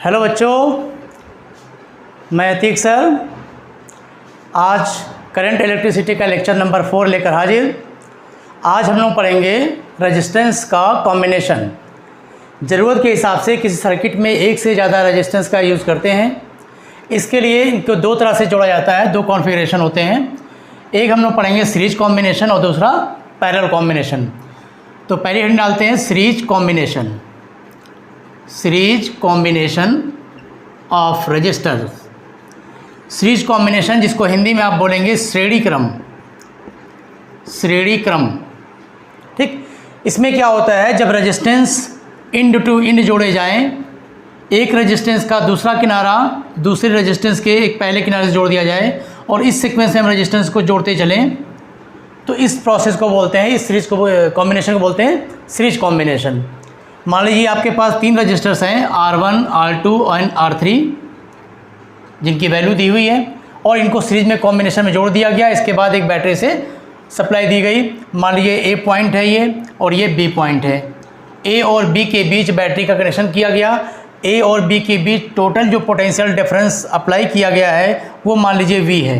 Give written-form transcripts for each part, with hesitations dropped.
Hello बच्चों, मैं Atiq sir आज करंट इलेक्ट्रिसिटी का लेक्चर नंबर 4 लेकर हाजिर। आज हम लोग पढ़ेंगे रेजिस्टेंस का कॉम्बिनेशन। ज़रूरत के हिसाब से किसी सर्किट में एक से ज़्यादा रेजिस्टेंस का यूज़ करते हैं। इसके लिए इनको दो तरह से जोड़ा जाता है, दो कॉन्फ़िगरेशन होते हैं। एक हम लोग पढ़ेंगे सीरीज कॉम्बिनेशन और दूसरा पैरेलल कॉम्बिनेशन। तो पहले हम डालते हैं series combination, series combination of registers. Series combination जिसको हिंदी में आप बोलेंगे श्रेणी क्रम, श्रेणी क्रम। ठीक, इसमें क्या होता है, जब रेजिस्टेंस इंड टू इंड जोड़े जाएं, एक रेजिस्टेंस का दूसरा किनारा दूसरे रेजिस्टेंस के एक पहले किनारे से जोड़ दिया जाए और इस सीक्वेंस में हम रेजिस्टेंस को जोड़ते चलें, तो इस प्रोसेस को बोलते हैं, इस सीरीज को कॉम्बिनेशन को बोलते हैं सीरीज कॉम्बिनेशन। मान लीजिए आपके पास 3 रजिस्टर्स हैं R1, R2 और R3 जिनकी वैल्यू दी हुई है और इनको सीरीज में कॉम्बिनेशन में जोड़ दिया गया। इसके बाद एक बैटरी से सप्लाई दी गई। मान लीजिए A पॉइंट है ये और ये B पॉइंट है। A और B के बीच बैटरी का कनेक्शन किया गया। A और B के बीच टोटल जो पोटेंशियल डिफरेंस अप्लाई किया गया है वो मान लीजिए V है।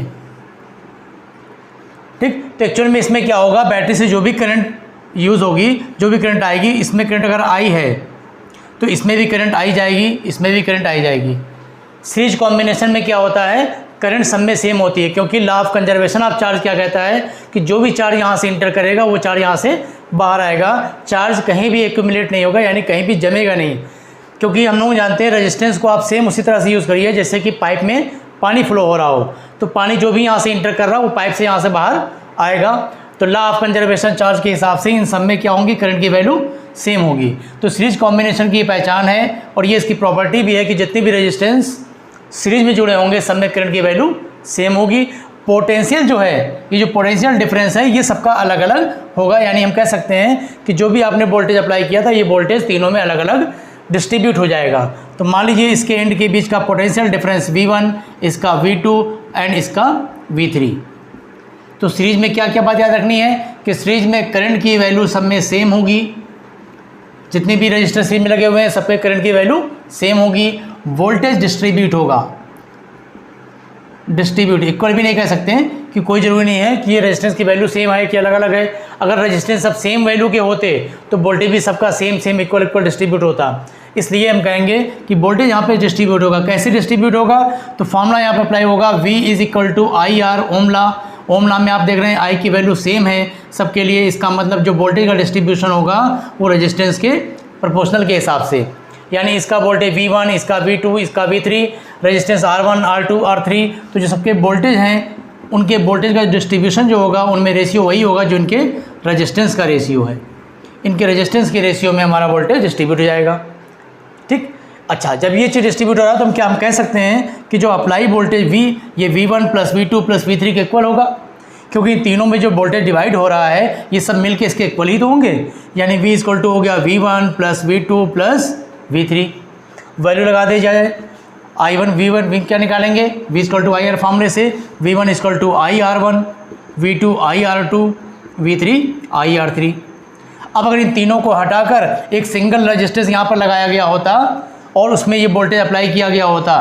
ठीक, तो एक्चुअल में इसमें क्या होगा, बैटरी से जो भी करंट यूज़ होगी, जो भी करंट आएगी, इसमें करंट अगर आई है तो इसमें भी करंट आई जाएगी, इसमें भी करंट आई जाएगी। सीरीज कॉम्बिनेशन में क्या होता है, करंट सब में सेम होती है, क्योंकि law of conservation of charge क्या कहता है कि जो भी चार्ज यहाँ से इंटर करेगा वो चार्ज यहाँ से बाहर आएगा। चार्ज कहीं भी एक्यूमुलेट नहीं होगा, यानी कहीं भी जमेगा नहीं, क्योंकि हम लोग जानते हैं रेजिस्टेंस को आप सेम उसी तरह से यूज़ करिए जैसे कि पाइप में पानी फ्लो हो रहा हो। तो पानी जो भी यहाँ से इंटर कर रहा हो वो पाइप से यहाँ से बाहर आएगा। तो लॉ ऑफ कंजर्वेशन चार्ज के हिसाब से इन सब में क्या होंगी, करंट की वैल्यू सेम होगी। तो सीरीज कॉम्बिनेशन की पहचान है और ये इसकी प्रॉपर्टी भी है कि जितनी भी रेजिस्टेंस सीरीज में जुड़े होंगे सब में करंट की वैल्यू सेम होगी। पोटेंशियल जो है, ये जो पोटेंशियल डिफरेंस है ये सबका अलग अलग होगा, यानी हम कह सकते हैं कि जो भी आपने वोल्टेज अप्लाई किया था ये वोल्टेज तीनों में अलग अलग डिस्ट्रीब्यूट हो जाएगा। तो मान लीजिए इसके एंड के बीच का पोटेंशियल डिफरेंस V1, इसका V2 एंड इसका V3। तो सीरीज में क्या क्या बात याद रखनी है कि सीरीज में करंट की वैल्यू सब में सेम होगी। जितने भी रजिस्टर सीरीज में लगे हुए हैं सब पे करंट की वैल्यू सेम होगी। वोल्टेज डिस्ट्रीब्यूट होगा, डिस्ट्रीब्यूट इक्वल भी नहीं कह सकते हैं कि कोई ज़रूरी नहीं है कि ये रेजिस्टेंस की वैल्यू सेम है कि अलग अलग है। अगर रेजिस्टेंस सब सेम वैल्यू के होते तो वोल्टेज भी सबका सेम इक्वल डिस्ट्रीब्यूट होता। इसलिए हम कहेंगे कि वोल्टेज यहाँ पे डिस्ट्रीब्यूट होगा। कैसे डिस्ट्रीब्यूट होगा, तो फॉर्मूला यहाँ पे अप्लाई होगा, V = IR ओम लॉ। ओम लॉ में आप देख रहे हैं I की वैल्यू सेम है सबके लिए। इसका मतलब जो वोल्टेज का डिस्ट्रीब्यूशन होगा वो रेजिस्टेंस के प्रोपोर्शनल के हिसाब से, यानी इसका वोल्टेज V1, इसका V2, इसका V3, resistance R1, R2, R3। तो जो सबके वोल्टेज हैं उनके वोल्टेज का डिस्ट्रीब्यूशन जो होगा उनमें रेशियो वही होगा जो इनके रेजिस्टेंस का रेशियो है। इनके रेजिस्टेंस के रेशियो में हमारा वोल्टेज डिस्ट्रीब्यूट हो जाएगा। ठीक, अच्छा, जब ये चीज़ डिस्ट्रीब्यूट हो रहा है तो हम कह सकते हैं कि जो अप्लाई वोल्टेज V ये V1 + V2 + V3 के इक्वल होगा, क्योंकि इन तीनों में जो वोल्टेज डिवाइड हो रहा है ये सब मिलके इसके इक्वल ही तो होंगे। यानी V = हो गया V1 + V2 + V3। वैल्यू लगा दी जाए I1 V1 क्या निकालेंगे, V = IR फॉर्मूले से। V1 = IR1, V2 IR2, V3 IR3। अब अगर इन तीनों को हटाकर एक सिंगल रेजिस्टेंस यहाँ पर लगाया गया होता और उसमें ये वोल्टेज अप्लाई किया गया होता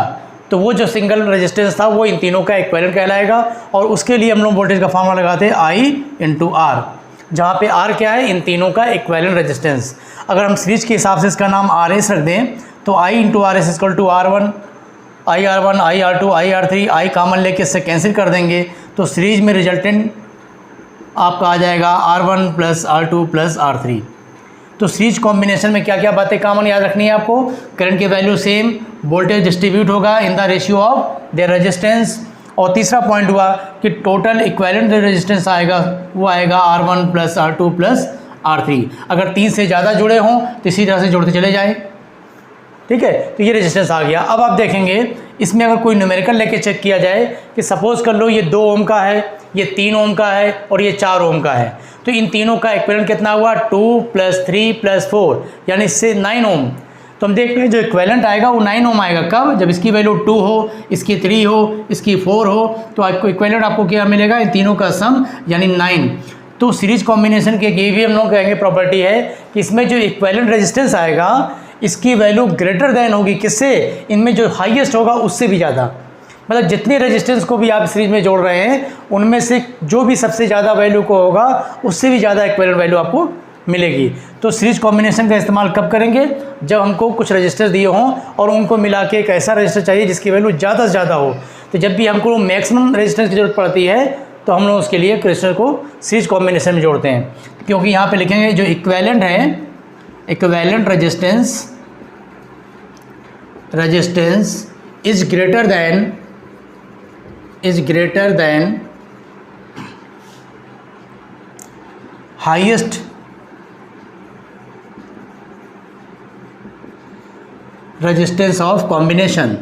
तो वो जो सिंगल रेजिस्टेंस था वो इन तीनों का इक्विवेलेंट कहलाएगा। और उसके लिए हम लोग वोल्टेज का फार्मूला लगाते हैं I × R, जहाँ पे R क्या है, इन तीनों का इक्विवेलेंट रेजिस्टेंस। अगर हम सीरीज के हिसाब से इसका नाम RS रख दें तो I × RS = R1, IR1, IR2, IR3, I common लेके इससे कैंसिल कर देंगे तो सीरीज में रिजल्टेंट आपका आ जाएगा R1 + R2 + R3। तो सीरीज कॉम्बिनेशन में क्या क्या बातें कॉमन याद रखनी है आपको, करंट की वैल्यू सेम, वोल्टेज डिस्ट्रीब्यूट होगा in the ratio of their resistance. और तीसरा पॉइंट हुआ कि टोटल इक्विवेलेंट रेजिस्टेंस आएगा वो आएगा R1 + R2 + R3। अगर 3 से ज़्यादा जुड़े हों तो इसी तरह से जोड़ते चले जाएँ। ठीक है, तो ये रेजिस्टेंस आ गया। अब आप देखेंगे इसमें अगर कोई न्यूमेरिकल लेके चेक किया जाए कि सपोज़ कर लो ये 2 ओम का है, ये 3 ओम का है और ये 4 ओम का है, तो इन तीनों का इक्विवेलेंट कितना हुआ, 2 + 3 + 4, यानी इससे 9 ओम। तो हम देख रहे हैं जो इक्विवेलेंट आएगा वो 9 ओम आएगा। कब, जब इसकी वैल्यू 2 हो, इसकी 3 हो, इसकी 4 हो, तो आपको इक्विवेलेंट आपको क्या मिलेगा, इन तीनों का सम यानी 9। तो सीरीज कॉम्बिनेशन की ये भी हम लोग कहेंगे प्रॉपर्टी है कि इसमें जो इक्विवेलेंट रेजिस्टेंस आएगा इसकी वैल्यू ग्रेटर देन होगी किससे, इनमें जो हाईएस्ट होगा उससे भी ज़्यादा। मतलब जितने रेजिस्टेंस को भी आप सीरीज में जोड़ रहे हैं उनमें से जो भी सबसे ज़्यादा वैल्यू को होगा उससे भी ज़्यादा इक्विवेलेंट वैल्यू आपको मिलेगी। तो सीरीज कॉम्बिनेशन का इस्तेमाल कब करेंगे, जब हमको कुछ रजिस्टर दिए हों और उनको मिला के एक ऐसा रजिस्टर चाहिए जिसकी वैल्यू ज़्यादा से ज़्यादा हो। तो जब भी हमको मैक्सिमम रेजिस्टेंस की जरूरत पड़ती है तो हम लोग उसके लिए रजिस्टर को सीरीज कॉम्बिनेशन में जोड़ते हैं, क्योंकि यहाँ पे लिखेंगे जो इक्विवेलेंट है, equivalent resistance is greater than highest resistance of combination.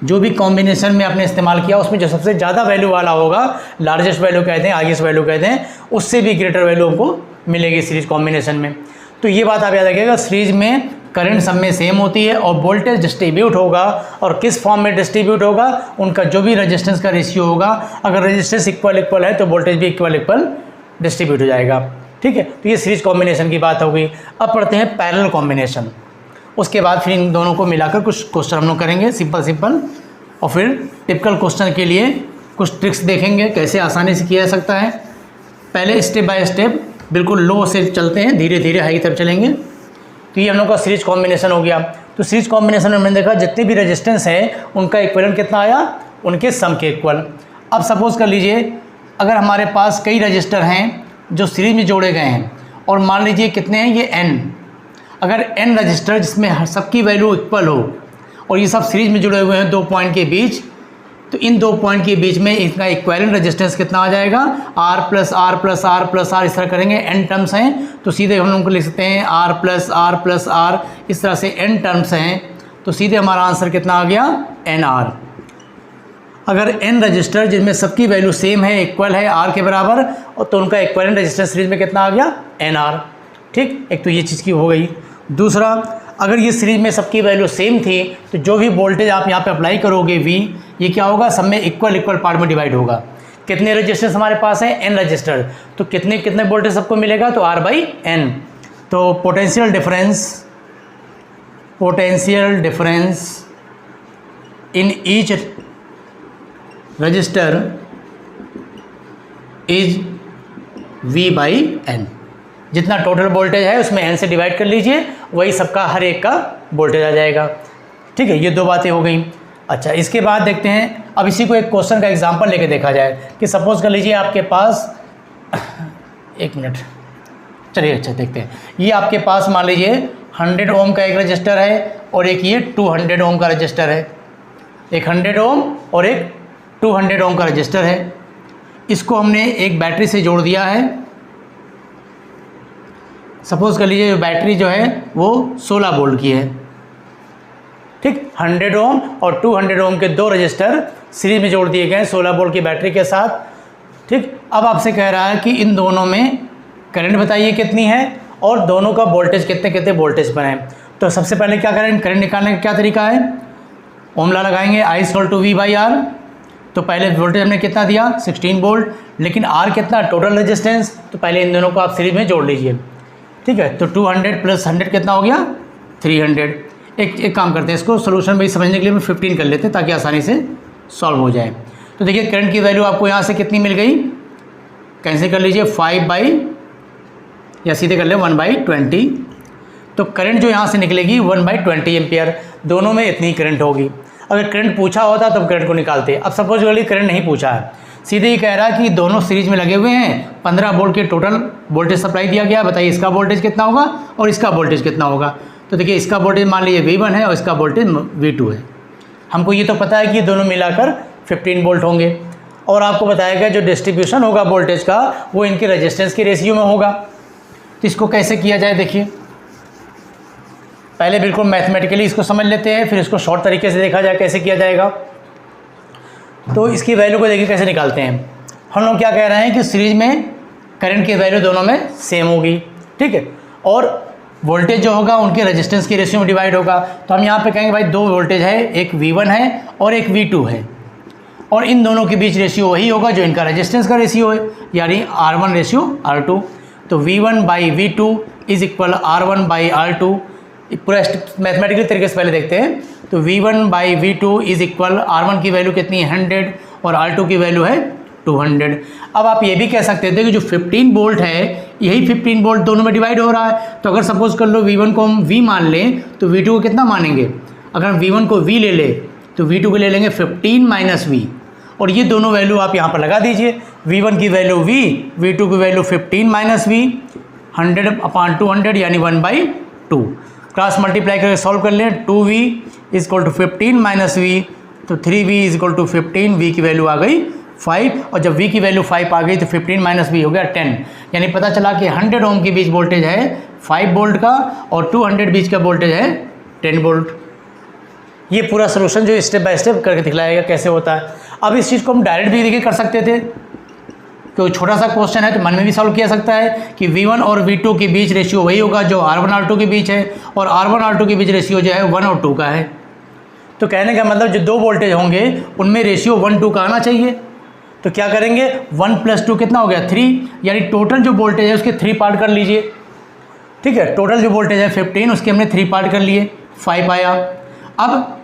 जो भी कॉम्बिनेशन में आपने इस्तेमाल किया उसमें जो सबसे ज़्यादा वैल्यू वाला होगा, लार्जेस्ट वैल्यू कहते हैं, हाईएस्ट वैल्यू कहते हैं, उससे भी ग्रेटर वैल्यू हमको मिलेगी सीरीज कॉम्बिनेशन में। तो ये बात आप याद रखिएगा, सीरीज में करंट सब में सेम होती है और वोल्टेज डिस्ट्रीब्यूट होगा, और किस फॉर्म में डिस्ट्रीब्यूट होगा, उनका जो भी रेजिस्टेंस का रेशियो होगा, अगर रेजिस्टेंस इक्वल है तो वोल्टेज भी इक्वल डिस्ट्रीब्यूट हो जाएगा। ठीक है, तो ये सीरीज कॉम्बिनेशन की बात हो गई। अब पढ़ते हैं पैरेलल कॉम्बिनेशन। उसके बाद फिर इन दोनों को मिलाकर कुछ क्वेश्चन हम लोग करेंगे सिंपल, और फिर टिपिकल क्वेश्चन के लिए कुछ ट्रिक्स देखेंगे कैसे आसानी से किया जा सकता है। पहले स्टेप बाय स्टेप बिल्कुल लो से चलते हैं, धीरे धीरे हाई तरफ चलेंगे। तो ये हम लोग का सीरीज कॉम्बिनेशन हो गया। तो सीरीज कॉम्बिनेशन में हमने देखा जितने भी रेजिस्टेंस है उनका इक्विवेलेंट कितना आया, उनके सम के इक्वल। अब सपोज कर लीजिए अगर हमारे पास कई रजिस्टर हैं जो सीरीज में जोड़े गए हैं, और मान लीजिए कितने हैं ये n, अगर n रजिस्टर जिसमें सबकी वैल्यू इक्वल हो और ये सब सीरीज में जुड़े हुए हैं 2 पॉइंट के बीच, तो इन 2 पॉइंट के बीच में इसका इक्विवेलेंट रेजिस्टेंस कितना आ जाएगा, R plus R plus R plus R. इस तरह करेंगे, n टर्म्स हैं तो सीधे हम लोग को लिख सकते हैं R plus R plus R. इस तरह से n टर्म्स हैं तो सीधे हमारा आंसर कितना आ गया, NR। अगर n रजिस्टर जिनमें सबकी वैल्यू सेम है, इक्वल है R के बराबर, और तो उनका इक्विवेलेंट रेजिस्टेंस सीरीज में कितना आ गया, NR। ठीक, एक तो ये चीज़ की हो गई। दूसरा, अगर ये सीरीज में सबकी वैल्यू सेम थी तो जो भी वोल्टेज आप यहाँ पे अप्लाई करोगे V, ये क्या होगा, सब में इक्वल पार्ट में डिवाइड होगा। कितने रजिस्टर्स हमारे पास हैं, n रजिस्टर, तो कितने वोल्टेज सबको मिलेगा, तो R/n। तो potential difference in each resistor is V/n। जितना टोटल वोल्टेज है उसमें n से डिवाइड कर लीजिए, वही सबका हर एक का वोल्टेज आ जाएगा। ठीक है, ये दो बातें हो गई। अच्छा, इसके बाद देखते हैं, अब इसी को एक क्वेश्चन का एग्जांपल लेके देखा जाए कि सपोज कर लीजिए आपके पास एक मिनट, चलिए अच्छा देखते हैं। ये आपके पास मान लीजिए 100 ओम का एक रजिस्टर है और एक ये 200 ओम का रजिस्टर है। एक 100 ओम और एक 200 ओम का रजिस्टर है। इसको हमने एक बैटरी से जोड़ दिया है। सपोज कर लीजिए बैटरी जो है वो 16 वोल्ट की है। ठीक, 100 ओम और 200 ओम के दो रजिस्टर सीरीज में जोड़ दिए गए 16 वोल्ट की बैटरी के साथ। ठीक, अब आपसे कह रहा है कि इन दोनों में करंट बताइए कितनी है और दोनों का वोल्टेज कितने वोल्टेज पर है। तो सबसे पहले क्या करें, करंट निकालने का क्या तरीका है, ओमला लगाएंगे, I = V/R। तो पहले वोल्टेज हमने कितना दिया, 16 वोल्ट, लेकिन R कितना, टोटल रेजिस्टेंस, तो पहले इन दोनों को आप सीरीज में जोड़ लीजिए। ठीक है, तो 200 + 100 कितना हो गया, 300। एक काम करते हैं, इसको सोल्यूशन में समझने के लिए हम 15 कर लेते हैं ताकि आसानी से सॉल्व हो जाए। तो देखिए करंट की वैल्यू आपको यहाँ से कितनी मिल गई, कैंसिल कर लीजिए, 5 या सीधे कर ले 1/20। तो करंट जो यहाँ से निकलेगी 1/20 एम्पियर, दोनों में इतनी करंट होगी। अगर करंट पूछा होता तो करंट को निकालते। अब सपोज कर लीजिए करंट नहीं पूछा है, सीधे ही कह रहा है कि दोनों सीरीज में लगे हुए हैं, 15 वोल्ट के टोटल वोल्टेज सप्लाई दिया गया। बताइए इसका वोल्टेज कितना होगा और इसका वोल्टेज कितना होगा। तो देखिए इसका वोल्टेज मान लीजिए V1 है और इसका वोल्टेज V2 है। हमको ये तो पता है कि ये दोनों मिलाकर 15 वोल्ट होंगे, और आपको बताया गया जो डिस्ट्रीब्यूशन होगा वोल्टेज का वो इनके रेजिस्टेंस के रेशियो में होगा। तो इसको कैसे किया जाए, देखिए पहले बिल्कुल मैथमेटिकली इसको समझ लेते हैं, फिर इसको शॉर्ट तरीके से देखा जाए कैसे किया जाएगा। तो इसकी वैल्यू को देखिए कैसे निकालते हैं। हम लोग क्या कह रहे हैं कि सीरीज में करंट की वैल्यू दोनों में सेम होगी। ठीक है, और वोल्टेज जो होगा उनके रेजिस्टेंस के रेशियो में डिवाइड होगा। तो हम यहाँ पे कहेंगे भाई दो वोल्टेज है, एक V1 है और एक V2 है, और इन दोनों के बीच रेशियो वही होगा जो इनका रेजिस्टेंस का रेशियो है, यानी R1 रेशियो R2। तो V1 by V2 is equal R1 by R2। पूरा मैथमेटिकल तरीके से पहले देखते हैं। तो V1 by V2 is equal R1 की वैल्यू कितनी है 100 और R2 की वैल्यू है 200। अब आप ये भी कह सकते थे कि जो 15 वोल्ट है यही 15 वोल्ट दोनों में डिवाइड हो रहा है। तो अगर सपोज कर लो V1 को हम V मान लें तो V2 को कितना मानेंगे? अगर हम V1 को V ले लें तो V2 को ले लेंगे 15 माइनस V, और ये दोनों वैल्यू आप यहाँ पर लगा दीजिए। V1 की वैल्यू V, V2 की वैल्यू 15 माइनस V, 100/200 यानी 1/2। क्रॉस मल्टीप्लाई करके सॉल्व कर लें। 2V is equal to 15 minus V, तो 3V is equal to 15। V की वैल्यू आ गई 5, और जब V की वैल्यू 5 आ गई तो 15 माइनस V हो गया 10। यानी पता चला कि 100 ओम के बीच वोल्टेज है 5 वोल्ट का और 200 बीच का वोल्टेज है 10 वोल्ट। ये पूरा सोल्यूशन जो स्टेप बाय स्टेप करके दिखलाएगा कैसे होता है। अब इस चीज़ को हम डायरेक्ट भी देखिए कर सकते थे, कोई छोटा सा क्वेश्चन है तो मन में भी सॉल्व किया सकता है कि V1 और V2 के बीच रेशियो वही होगा जो R1 R2 के बीच है, और R1 R2 के बीच रेशियो जो है 1 और 2 का है। तो कहने का मतलब जो दो वोल्टेज होंगे उनमें रेशियो 1-2 का आना चाहिए। तो क्या करेंगे, 1 + 2 कितना हो गया 3, यानी टोटल जो वोल्टेज है उसके 3 पार्ट कर लीजिए। ठीक है, टोटल जो वोल्टेज है 15, उसके हमने 3 पार्ट कर लिए, 5 आया। अब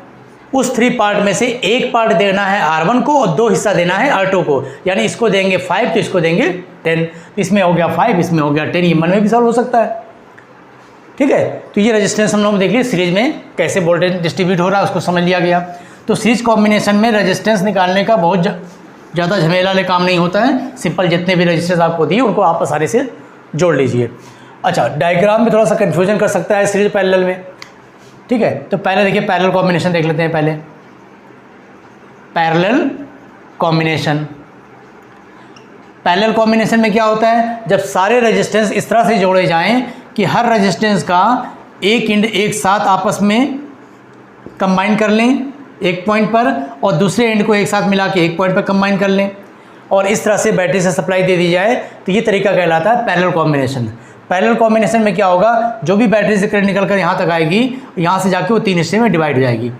उस 3 पार्ट में से एक पार्ट देना है R1 को और 2 हिस्सा देना है R2 को, यानी इसको देंगे 5 तो इसको देंगे 10। इसमें हो गया 5, इसमें हो गया 10। ये मन में भी सॉल्व हो सकता है। ठीक है, तो ये रेजिस्टेंस हम लोग देख लिए सीरीज में कैसे वोल्टेज डिस्ट्रीब्यूट हो रहा है उसको समझ लिया गया। तो सीरीज कॉम्बिनेशन में रेजिस्टेंस निकालने का बहुत ज़्यादा झमेला वाले काम नहीं होता है। सिंपल जितने भी रेजिस्टेंस आपको दिए उनको आप आसानी से जोड़ लीजिए। अच्छा, डायग्राम में थोड़ा सा कन्फ्यूजन कर सकता है सीरीज पैरेलल में। ठीक है, तो पहले देखिए पैरेलल कॉम्बिनेशन देख लेते हैं। पहले पैरेलल कॉम्बिनेशन, पैरेलल कॉम्बिनेशन में क्या होता है, जब सारे रेजिस्टेंस इस तरह से जोड़े जाएं कि हर रेजिस्टेंस का एक एंड एक साथ आपस में कंबाइन कर लें एक पॉइंट पर, और दूसरे एंड को एक साथ मिला के एक पॉइंट पर कंबाइन कर लें, और इस तरह से बैटरी से सप्लाई दे दी जाए, तो ये तरीका कहलाता है पैरेलल कॉम्बिनेशन। पैरेलल कॉम्बिनेशन में क्या होगा, जो भी बैटरी से करंट निकल कर यहाँ तक आएगी, यहाँ से जाके वो 3 हिस्से में डिवाइड हो जाएगी।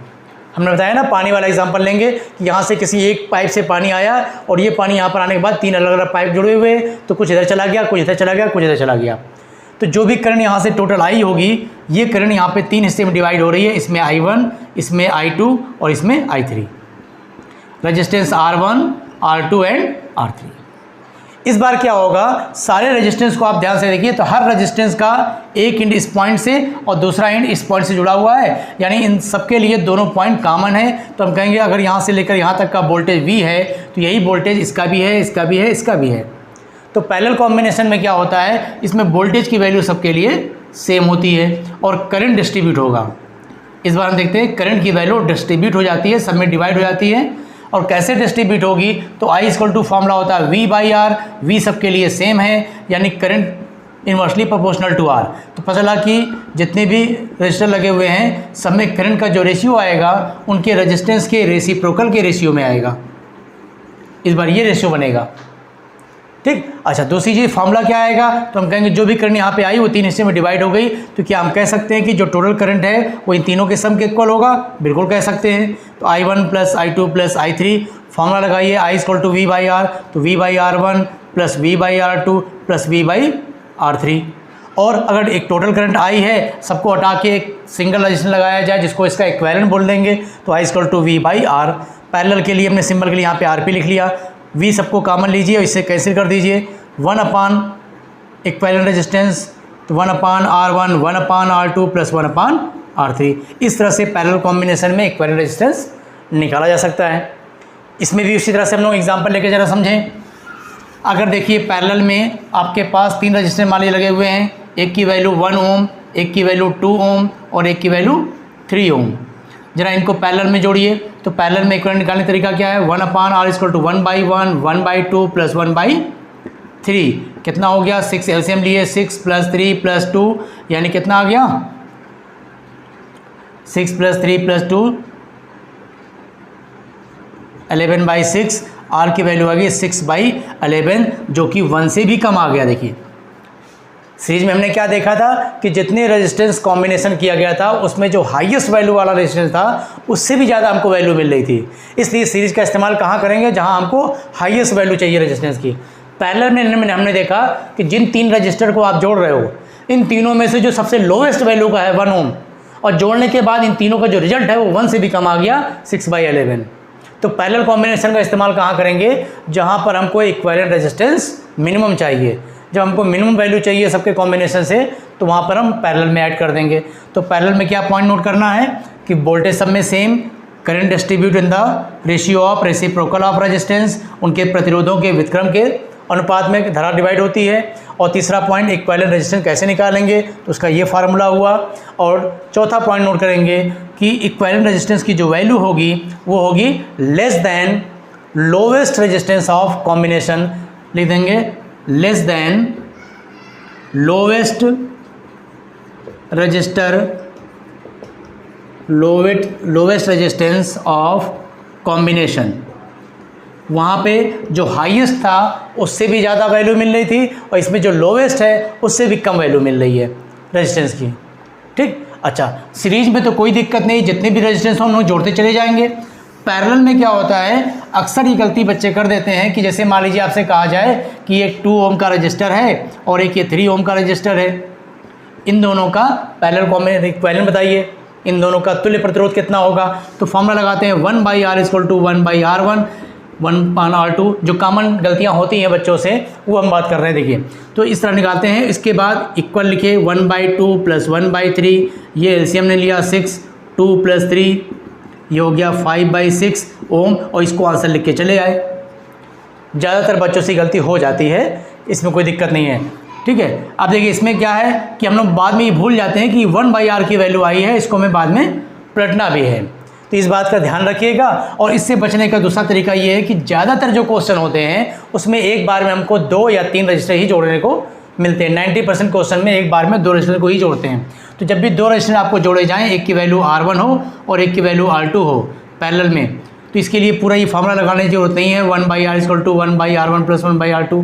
हमने बताया ना, पानी वाला एग्जांपल लेंगे कि यहाँ से किसी एक पाइप से पानी आया और ये पानी यहाँ पर आने के बाद 3 अलग अलग पाइप जुड़े हुए, तो कुछ इधर चला गया, कुछ इधर चला गया, कुछ इधर चला गया। तो जो भी करंट यहाँ से टोटल आई होगी, ये करंट यहाँ पे 3 हिस्से में डिवाइड हो रही है। इसमें I1, इसमें I2 और इसमें I3। Resistance R1, R2 and R3। इस बार क्या होगा, सारे रेजिस्टेंस को आप ध्यान से देखिए, तो हर रेजिस्टेंस का एक एंड इस पॉइंट से और दूसरा एंड इस पॉइंट से जुड़ा हुआ है, यानी इन सबके लिए दोनों पॉइंट कॉमन है। तो हम कहेंगे अगर यहाँ से लेकर यहाँ तक का वोल्टेज V है तो यही वोल्टेज इसका भी है, इसका भी है, इसका भी है। तो पैरेलल कॉम्बिनेशन में क्या होता है, इसमें वोल्टेज की वैल्यू सबके लिए सेम होती है और करंट डिस्ट्रीब्यूट होगा। इस बार हम देखते हैं करंट की वैल्यू डिस्ट्रीब्यूट हो जाती है, सब में डिवाइड हो जाती है। और कैसे डिस्ट्रीब्यूट होगी, तो I = फॉर्मूला होता है V/R। V सबके लिए सेम है, यानी current inversely proportional to R। तो पता चला कि जितने भी रजिस्टर लगे हुए हैं सब में करंट का जो रेशियो आएगा उनके रेजिस्टेंस के रेसिप्रोकल के रेशियो में आएगा। इस बार ये रेशियो बनेगा। ठीक, अच्छा, दूसरी चीज़ फार्मूला क्या आएगा, तो हम कहेंगे जो भी करंट यहाँ पे आई वो 3 हिस्से में डिवाइड हो गई, तो क्या हम कह सकते हैं कि जो टोटल करंट है वो इन तीनों के सम के इक्वल होगा? बिल्कुल कह सकते हैं। तो I1 + I2 + I3 फार्मूला लगाइए, I = V/R, तो V/R1 + V/R2 + V/R3। और अगर एक टोटल करंट आई है, सबको हटा के एक सिंगल रजिस्टेंस लगाया जाए जिसको इसका इक्विवेलेंट बोल देंगे, तो I = V/R। पैरेलल के लिए हमने सिंबल के लिए यहाँ पे RP लिख लिया। V सबको कॉमन लीजिए और इससे कैंसिल कर दीजिए। 1 इक्विवेलेंट रेजिस्टेंस, तो 1/R1, 1/R2 + 1/R3। इस तरह से पैरेलल कॉम्बिनेशन में इक्विवेलेंट रेजिस्टेंस निकाला जा सकता है। इसमें भी उसी तरह से हम लोग एग्जांपल लेके जरा समझें। अगर देखिए पैरेलल में आपके पास 3 रजिस्टर मान लगे हुए हैं, एक की वैल्यू 1 ओम, एक की वैल्यू 2 ओम और एक की वैल्यू 3 ओम। जरा इनको पैरेलल में जोड़िए। तो पैरेलल में इक्विवेलेंट निकालने का तरीका क्या है, 1/R = 1/1, 1/2 + 1/3। कितना हो गया, 6 एलसीएम लिए, 6 + 3 + 2 यानी कितना आ गया, 6 + 3 + 2 11/6। आर की वैल्यू आ गई 6/11, जो कि 1 से भी कम आ गया। देखिए सीरीज में हमने क्या देखा था कि जितने रेजिस्टेंस कॉम्बिनेशन किया गया था उसमें जो हाईएस्ट वैल्यू वाला रेजिस्टेंस था उससे भी ज़्यादा हमको वैल्यू मिल रही थी। इसलिए सीरीज का इस्तेमाल कहाँ करेंगे, जहाँ हमको हाईएस्ट वैल्यू चाहिए रेजिस्टेंस की। पैरेलल में हमने देखा कि जिन 3 रजिस्टर को आप जोड़ रहे हो, इन तीनों में से जो सबसे लोवेस्ट वैल्यू का है 1 ओम, और जोड़ने के बाद इन तीनों का जो रिजल्ट है वो 1 से भी कम आ गया 6/11। तो पैरेलल कॉम्बिनेशन का इस्तेमाल कहाँ करेंगे? जहाँ पर हमको इक्विवेलेंट रेजिस्टेंस मिनिमम चाहिए। जब हमको मिनिमम वैल्यू चाहिए सबके कॉम्बिनेशन से, तो वहाँ पर हम पैरेलल में ऐड कर देंगे। तो पैरेलल में क्या पॉइंट नोट करना है कि वोल्टेज सब में same, current distribute in the ratio of reciprocal of resistance, उनके प्रतिरोधों के व्युत्क्रम के अनुपात में धारा डिवाइड होती है। और तीसरा पॉइंट इक्विवेलेंट रेजिस्टेंस कैसे निकालेंगे, तो उसका ये फार्मूला हुआ। और चौथा पॉइंट नोट करेंगे कि इक्विवेलेंट रेजिस्टेंस की जो वैल्यू होगी वो होगी less than lowest resistance of combination. लिख देंगे less than lowest register lowest resistance of combination. वहाँ पे जो हाईएस्ट था उससे भी ज़्यादा वैल्यू मिल रही थी, और इसमें जो लोवेस्ट है उससे भी कम वैल्यू मिल रही है रेजिस्टेंस की। ठीक, अच्छा, सीरीज में तो कोई दिक्कत नहीं, जितने भी रेजिस्टेंस हो हम लोग जोड़ते चले जाएंगे। पैरेलल में क्या होता है, अक्सर ये गलती बच्चे कर देते हैं कि जैसे मान लीजिए आपसे कहा जाए कि एक 2 ओम का रजिस्टर है और एक ये 3 ओम का रजिस्टर है, इन दोनों का पैरेलल कॉम्बिनेशन इक्विवेलेंट बताइए, इन दोनों का तुल्य प्रतिरोध कितना होगा। तो फॉर्मूला लगाते हैं 1/R = 1/R1 1/R2। जो कॉमन गलतियां होती हैं बच्चों से वो हम बात कर रहे हैं। देखिए, तो इस तरह निकालते हैं। इसके बाद इक्वल लिखे 1/2 + 1/3, ये एलसीएम ने लिया 6, 2 + 3, ये हो गया 5/6 ओम, और इसको आंसर लिख के चले आए। ज़्यादातर बच्चों से गलती हो जाती है, इसमें कोई दिक्कत नहीं है। ठीक है, अब देखिए इसमें क्या है कि हम लोग बाद में ये भूल जाते हैं कि 1/R की वैल्यू आई है, इसको हमें बाद में पलटना भी है। तो इस बात का ध्यान रखिएगा। और इससे बचने का दूसरा तरीका ये है कि ज़्यादातर जो क्वेश्चन होते हैं उसमें एक बार में हमको 2 या 3 रजिस्टर ही जोड़ने को मिलते हैं। 90% क्वेश्चन में एक बार में 2 रजिस्टर को ही जोड़ते हैं। तो जब भी 2 रजिस्टर आपको जोड़े जाएँ, एक की वैल्यू R1 हो और एक की वैल्यू R2 हो पैरेलल में, तो इसके लिए पूरा ये फार्मूला लगाने की जरूरत नहीं है। 1/R = 1/R1 + 1/R2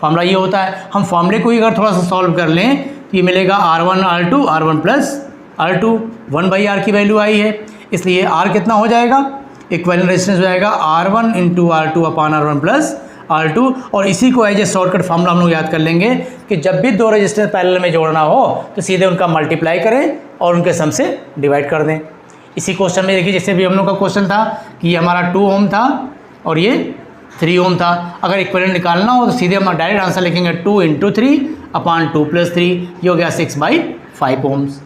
फार्मूला ये होता है। हम फार्मूले को ही अगर थोड़ा सा सॉल्व कर लें तो ये मिलेगा R1 R2 R1 + R2। 1/R की वैल्यू आई है, इसलिए R कितना हो जाएगा, इक्विवेलेंट रेजिस्टेंस हो जाएगा R1 × R2/R1 + R2। और इसी को एज ए शॉर्टकट फार्मूला हम लोग याद कर लेंगे कि जब भी 2 रजिस्टेंस पैरेलल में जोड़ना हो तो सीधे उनका मल्टीप्लाई करें और उनके सम से डिवाइड कर दें। इसी क्वेश्चन में देखिए, जैसे भी हम लोग का क्वेश्चन था कि ये हमारा 2 ओम था और ये 3 ओम था। अगर इक्विवेलेंट निकालना हो तो सीधे हम डायरेक्ट आंसर लिखेंगे 2 × 3/2 + 3, ये हो गया 6/5 ओम्स।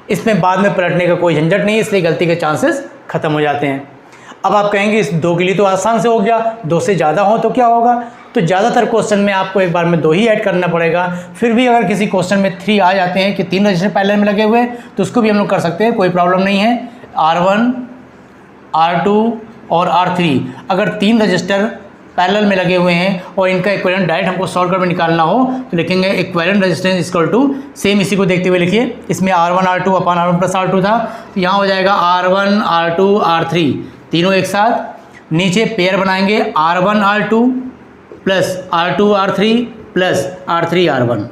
इसमें बाद में पलटने का कोई झंझट नहीं है, इसलिए गलती के चांसेस खत्म हो जाते हैं। अब आप कहेंगे इस 2 के लिए तो आसान से हो गया, 2 से ज़्यादा हो तो क्या होगा? तो ज़्यादातर क्वेश्चन में आपको एक बार में 2 ही ऐड करना पड़ेगा। फिर भी अगर किसी क्वेश्चन में 3 आ जाते हैं कि 3 रजिस्टर पैरेलल में लगे हुए हैं, तो उसको भी हम लोग कर सकते हैं, कोई प्रॉब्लम नहीं है। R1 R2 और R3 अगर 3 रजिस्टर पैरेलल में लगे हुए हैं और इनका इक्विवेलेंट डायरेक्ट हमको सॉल्व कर में निकालना हो तो लिखेंगे इक्विवेलेंट रेजिस्टेंस = सेम, इसी को देखते हुए लिखिए। इसमें R1 R2/R1 + R2 था, तो यहाँ हो जाएगा R1 R2 R3 तीनों एक साथ। नीचे पेयर बनाएंगे R1 R2 + R2 R3 + R3 R1।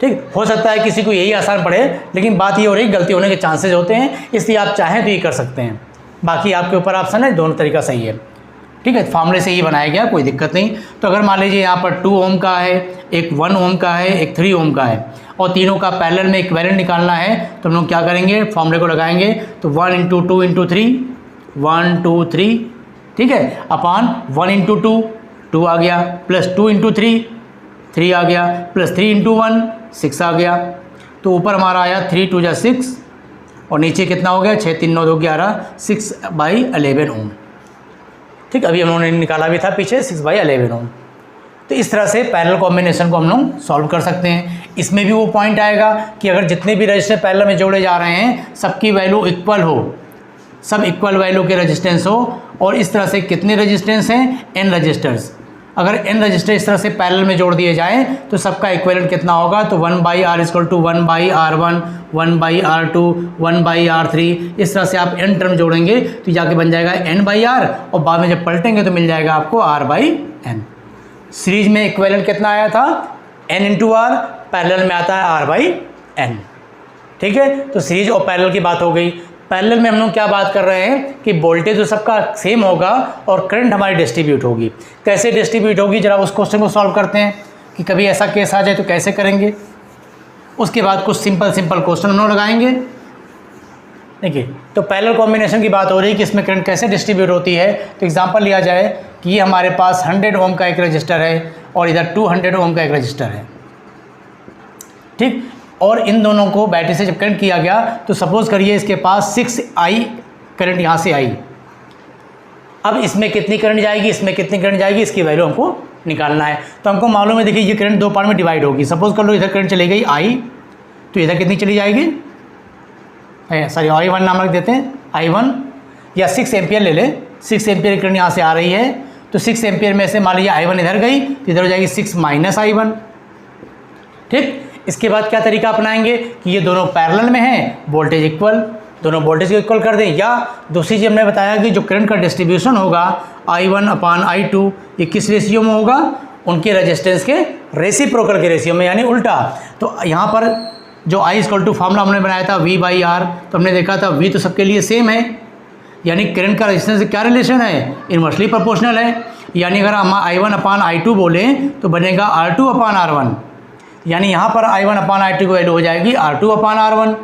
ठीक, हो सकता है किसी को यही आसान पड़े, लेकिन बात ये हो रही गलती होने के चांसेस होते हैं, इसलिए आप चाहें तो ये कर सकते हैं। बाकी आपके ऊपर ऑप्शन है, दोनों तरीका सही है। ठीक है, फार्मूले से ही बनाया गया, कोई दिक्कत नहीं। तो अगर मान लीजिए यहाँ पर 2 ओम का है, एक 1 ओम का है, एक 3 ओम का है, और तीनों का पैरेलल में इक्विवेलेंट निकालना है, तो हम लोग क्या करेंगे, फार्मूले को लगाएंगे। तो 1 × 2 × 3 1 2 3, ठीक है, अपान 1 × 2 2 आ गया, प्लस 2 × 3 3 आ गया, प्लस 3 × 1 6 आ गया। तो ऊपर हमारा आया 3 2 6 और नीचे कितना हो गया 6 3 9 2 11 6/11 ओम। ठीक, अभी हम लोगों ने निकाला भी था पीछे 6/11 ओम। तो इस तरह से पैरेलल कॉम्बिनेशन को हम लोग सॉल्व कर सकते हैं। इसमें भी वो पॉइंट आएगा कि अगर जितने भी रजिस्टर पैरेलल में जोड़े जा रहे हैं सबकी वैल्यू इक्वल हो, सब इक्वल वैल्यू के रेजिस्टेंस हो। और इस तरह से कितने रेजिस्टेंस हैं, n रजिस्टर्स। अगर n रजिस्टर इस तरह से पैरेलल में जोड़ दिए जाएं तो सबका इक्विवेलेंट कितना होगा, तो 1/R = 1/R1 1/R2 1/R3। इस तरह से आप n टर्म जोड़ेंगे तो जाके बन जाएगा n/R, और बाद में जब पलटेंगे तो मिल जाएगा आपको R/n। सीरीज में इक्विवेलेंट कितना आया था, n × R, पैरेलल में आता है R/n। ठीक है, तो सीरीज और पैरेलल की बात हो गई। पैरेलल में हम लोग क्या बात कर रहे हैं कि वोल्टेज तो सबका सेम होगा और करंट हमारी डिस्ट्रीब्यूट होगी। कैसे डिस्ट्रीब्यूट होगी, जरा उस क्वेश्चन को सॉल्व करते हैं कि कभी ऐसा केस आ जाए तो कैसे करेंगे। उसके बाद कुछ सिंपल क्वेश्चन हम लोग लगाएंगे। देखिए, तो पैरेलल कॉम्बिनेशन की बात हो रही है कि इसमें करंट कैसे डिस्ट्रीब्यूट होती है। तो एग्जांपल लिया जाए कि ये हमारे पास 100 ओम का एक रजिस्टर है और इधर 200 ओम का एक रजिस्टर है, ठीक। और इन दोनों को बैटरी से जब कनेक्ट किया गया तो सपोज करिए इसके पास 6I करंट यहाँ से आई। अब इसमें कितनी करंट जाएगी, इसमें कितनी करंट जाएगी, इसकी वैल्यू हमको निकालना है। तो हमको मालूम है, देखिए ये करंट दो पार्ट में डिवाइड होगी। सपोज कर लो इधर करंट चली गई I, तो इधर कितनी चली जाएगी, सॉरी I1 नाम रख देते हैं, I1 या 6 एम्पियर ले लें। 6 एम्पियर करंट यहाँ से आ रही है, तो 6 एम्पियर में से मान लीजिए I1 इधर गई तो इधर हो जाएगी 6 माइनस I1, ठीक। इसके बाद क्या तरीका अपनाएंगे कि ये दोनों पैरेलल में हैं, वोल्टेज इक्वल, दोनों वोल्टेज को इक्वल कर दें। या दूसरी चीज़ हमने बताया कि जो करंट का डिस्ट्रीब्यूशन होगा I1 अपान I2 ये किस रेशियो में होगा, उनके रेजिस्टेंस के रेसिप्रोकल के रेशियो में, यानी उल्टा। तो यहाँ पर जो I इक्वल टू फॉर्मूला हमने बनाया था V/R, तो हमने देखा था V तो सबके लिए सेम है, यानी करंट का रेजिस्टेंस से क्या रिलेशन है, इनवर्सली प्रोपोर्शनल है। यानी अगर हम I1 अपान I2 बोलें तो बनेगा R2 अपान R1, यानी यहाँ पर I1 अपान I2 की वैल्यू हो जाएगी R2 अपान R1।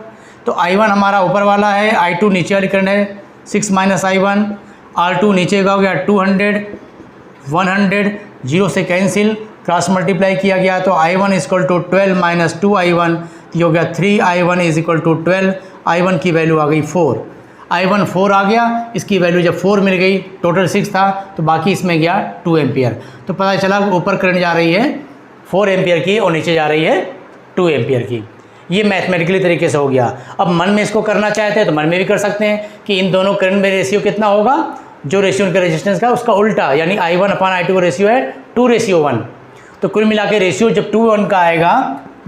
तो I1 हमारा ऊपर वाला है, I2 नीचे वाली करंट है 6 माइनस I1, R2 नीचे का हो गया 200, 100 जीरो से कैंसिल, क्रॉस मल्टीप्लाई किया गया तो I1 equal to 12 minus 2I1, ये हो गया 3I1 is equal to 12। I1 की वैल्यू आ गई 4, I1 4 आ गया। इसकी वैल्यू जब 4 मिल गई, टोटल 6 था तो बाकी इसमें गया 2 एम्पियर। तो पता चला ऊपर करंट जा रही है 4 एम्पियर की और नीचे जा रही है 2 एम्पियर की। ये मैथमेटिकली तरीके से हो गया। अब मन में इसको करना चाहते हैं तो मन में भी कर सकते हैं कि इन दोनों करंट में रेशियो कितना होगा, जो रेशियो उनके रेजिस्टेंस का उसका उल्टा, यानी I1 अपान I2 का रेशियो है 2:1। तो कुल मिला के रेशियो जब 2:1 का आएगा,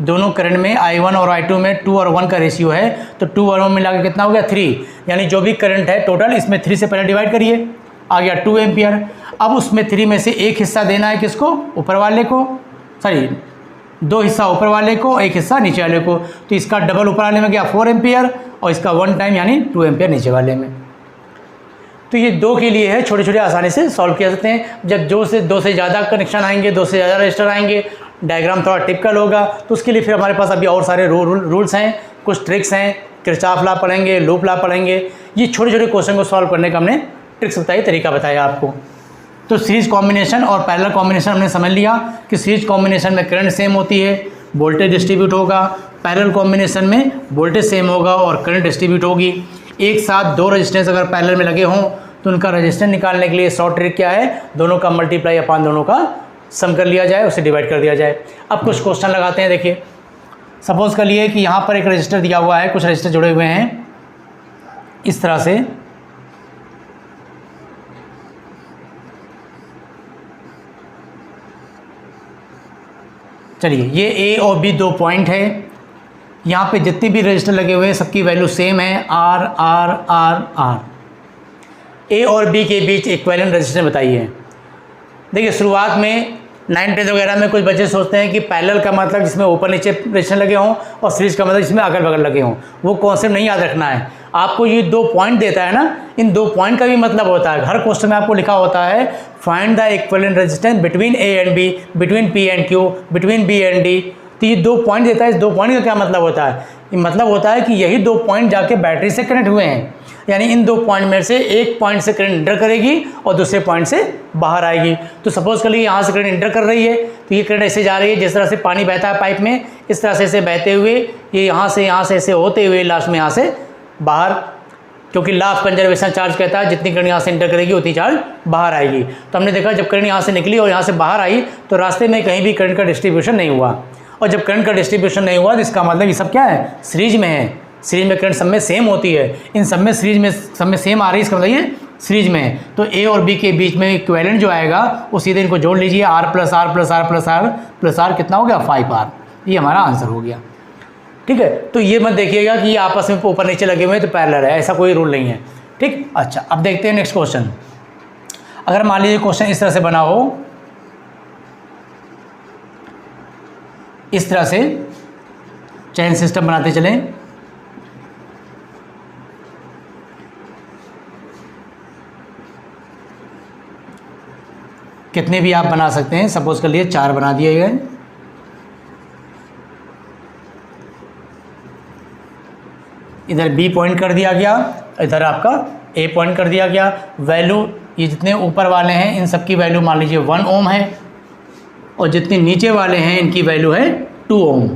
दोनों करंट में I1 और I2 में 2 और 1 का रेशियो है, तो 2 और 1 मिला के कितना हो गया 3, यानी जो भी करंट है टोटल इसमें 3 से पहले डिवाइड करिए, आ गया 2 एम्पियर। अब उसमें 3 में से एक हिस्सा देना है किसको, ऊपर वाले को, सॉरी 2 हिस्सा ऊपर वाले को, एक हिस्सा नीचे वाले को। तो इसका डबल ऊपर वाले में गया 4 एम्पियर और इसका 1 टाइम यानी 2 एम्पियर नीचे वाले में। तो ये 2 के लिए है, छोटे छोटे आसानी से सॉल्व किया सकते हैं। जब 2 से ज़्यादा कनेक्शन आएंगे, 2 से ज़्यादा रजिस्टर आएंगे, डायग्राम थोड़ा टिपिकल होगा, तो उसके लिए फिर हमारे पास अभी और सारे रूल्स हैं, कुछ ट्रिक्स हैं, किरचॉफ लॉ पढ़ेंगे, लूप लॉ पढ़ेंगे। ये छोटे छोटे क्वेश्चन को सॉल्व करने का हमने ट्रिक्स बताई, तरीका बताया आपको। तो सीरीज कॉम्बिनेशन और पैरेलल कॉम्बिनेशन हमने समझ लिया कि सीरीज कॉम्बिनेशन में करंट सेम होती है, वोल्टेज डिस्ट्रीब्यूट होगा, पैरेलल कॉम्बिनेशन में वोल्टेज सेम होगा और करंट डिस्ट्रीब्यूट होगी। एक साथ 2 रेजिस्टेंस अगर पैरेलल में लगे हों तो उनका रेजिस्टेंस निकालने के लिए शॉर्ट ट्रिक क्या है, दोनों का मल्टीप्लाई अपान दोनों का सम कर लिया जाए, उसे डिवाइड कर दिया जाए। अब कुछ क्वेश्चन लगाते हैं। देखिए, सपोज कर लिए कि यहाँ पर एक रजिस्टर दिया हुआ है, कुछ रजिस्टर जुड़े हुए हैं इस तरह से, चलिए ये A और B 2 पॉइंट है। यहाँ पे जितने भी रजिस्टर लगे हुए हैं सबकी वैल्यू सेम है, R R R R। A और B के बीच इक्विवेलेंट रजिस्टेंस बताइए। देखिए, शुरुआत में 9th 10th वगैरह में कुछ बच्चे सोचते हैं कि पैरेलल का मतलब जिसमें ऊपर नीचे रजिस्टर लगे हों और सीरीज का मतलब जिसमें अगल बगल लगे हों। वो कॉन्सेप्ट नहीं याद रखना है आपको। ये 2 पॉइंट देता है ना, इन 2 पॉइंट का भी मतलब होता है, हर क्वेश्चन में आपको लिखा होता है find the equivalent resistance between A and B, between P and Q, between B and D। तो ये 2 पॉइंट देता है। इस 2 पॉइंट का क्या मतलब होता है, ये मतलब होता है कि यही 2 पॉइंट जाके बैटरी से कनेक्ट हुए हैं, यानी इन 2 पॉइंट में से एक पॉइंट से करंट इंटर करेगी और दूसरे पॉइंट से बाहर आएगी। तो सपोज कर लीजिए यहाँ से करंट इंटर कर रही है, तो ये करंट ऐसे जा रही है जिस तरह से पानी बहता है पाइप में, इस तरह से ऐसे बहते हुए ये यहाँ से ऐसे होते हुए लास्ट में यहाँ से बाहर, क्योंकि लॉ ऑफ कंजर्वेशन चार्ज कहता है जितनी करंट यहाँ से इंटर करेगी उतनी चार्ज बाहर आएगी। तो हमने देखा जब करंट यहाँ से निकली और यहाँ से बाहर आई तो रास्ते में कहीं भी करंट का डिस्ट्रीब्यूशन नहीं हुआ, और जब करंट का डिस्ट्रीब्यूशन नहीं हुआ तो इसका मतलब ये सब क्या है, सीरीज में है। सीरीज में करंट सब में सेम होती है, इन सब में सीरीज में सब में सेम आ रही है, इसका मतलब ये सीरीज में है। तो A और B के बीच में इक्विवेलेंट जो आएगा वो सीधे इनको जोड़ लीजिए, R plus R plus R plus R plus R कितना हो गया 5R। ये हमारा आंसर हो गया, ठीक है। तो ये मत देखिएगा कि ये आपस में ऊपर नीचे लगे हुए हैं तो पैरेलल है, ऐसा कोई रूल नहीं है, ठीक। अच्छा, अब देखते हैं नेक्स्ट क्वेश्चन। अगर मान लीजिए क्वेश्चन इस तरह से बना हो, इस तरह से चेन सिस्टम बनाते चलें, कितने भी आप बना सकते हैं, सपोज कर लिए 4 बना दिए गए। इधर बी पॉइंट कर दिया गया, इधर आपका ए पॉइंट कर दिया गया। वैल्यू ये जितने ऊपर वाले हैं इन सब की वैल्यू मान लीजिए 1 ओम है, और जितने नीचे वाले हैं इनकी वैल्यू है 2 ओम।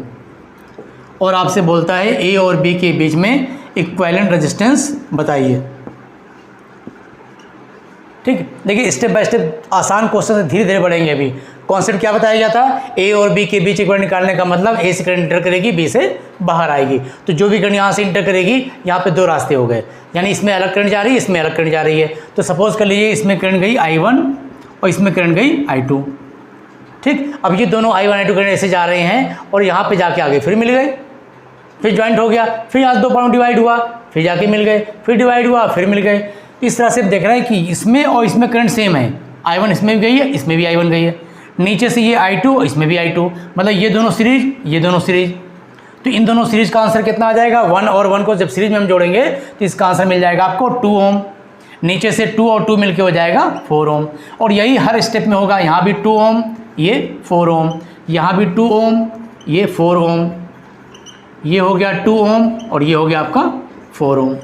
और आपसे बोलता है ए और बी के बीच में इक्विवेलेंट रेजिस्टेंस बताइए। ठीक, देखिए स्टेप बाय स्टेप आसान क्वेश्चन धीरे धीरे बढ़ेंगे। अभी कॉन्सेप्ट क्या बताया जाता है, ए और बी के बीच इक्विवेलेंट निकालने का मतलब ए से करंट इंटर करेगी, बी से बाहर आएगी। तो जो भी करंट यहाँ से इंटर करेगी, यहाँ पे 2 रास्ते हो गए, यानी इसमें अलग करंट जा रही है, इसमें अलग करंट जा रही है। तो सपोज कर लीजिए इसमें करंट गई I1 और इसमें करंट गई I2। ठीक, अब ये दोनों I1 I2 करंट ऐसे जा रहे हैं और यहाँ पे जाके आगे फिर मिल गए, फिर ज्वाइंट हो गया, फिर यहाँ से 2 पॉइंट डिवाइड हुआ, फिर जाके मिल गए, फिर डिवाइड हुआ, फिर मिल गए। इस तरह से देख रहे हैं कि इसमें और इसमें करंट सेम है, I1 इसमें भी गई है, इसमें भी I1 गई है। नीचे से ये I2 इसमें भी I2, मतलब ये दोनों सीरीज, ये दोनों सीरीज। तो इन दोनों सीरीज का आंसर कितना आ जाएगा, 1 और 1 को जब सीरीज में हम जोड़ेंगे तो इसका आंसर मिल जाएगा आपको 2 ओम। नीचे से 2 और 2 मिलके हो जाएगा 4 ओम। और यही हर स्टेप में होगा, यहाँ भी 2 ओम, ये 4 ओम, यहाँ भी 2 ओम, ये 4 ओम, ये हो गया 2 ओम और ये हो गया आपका 4 ओम।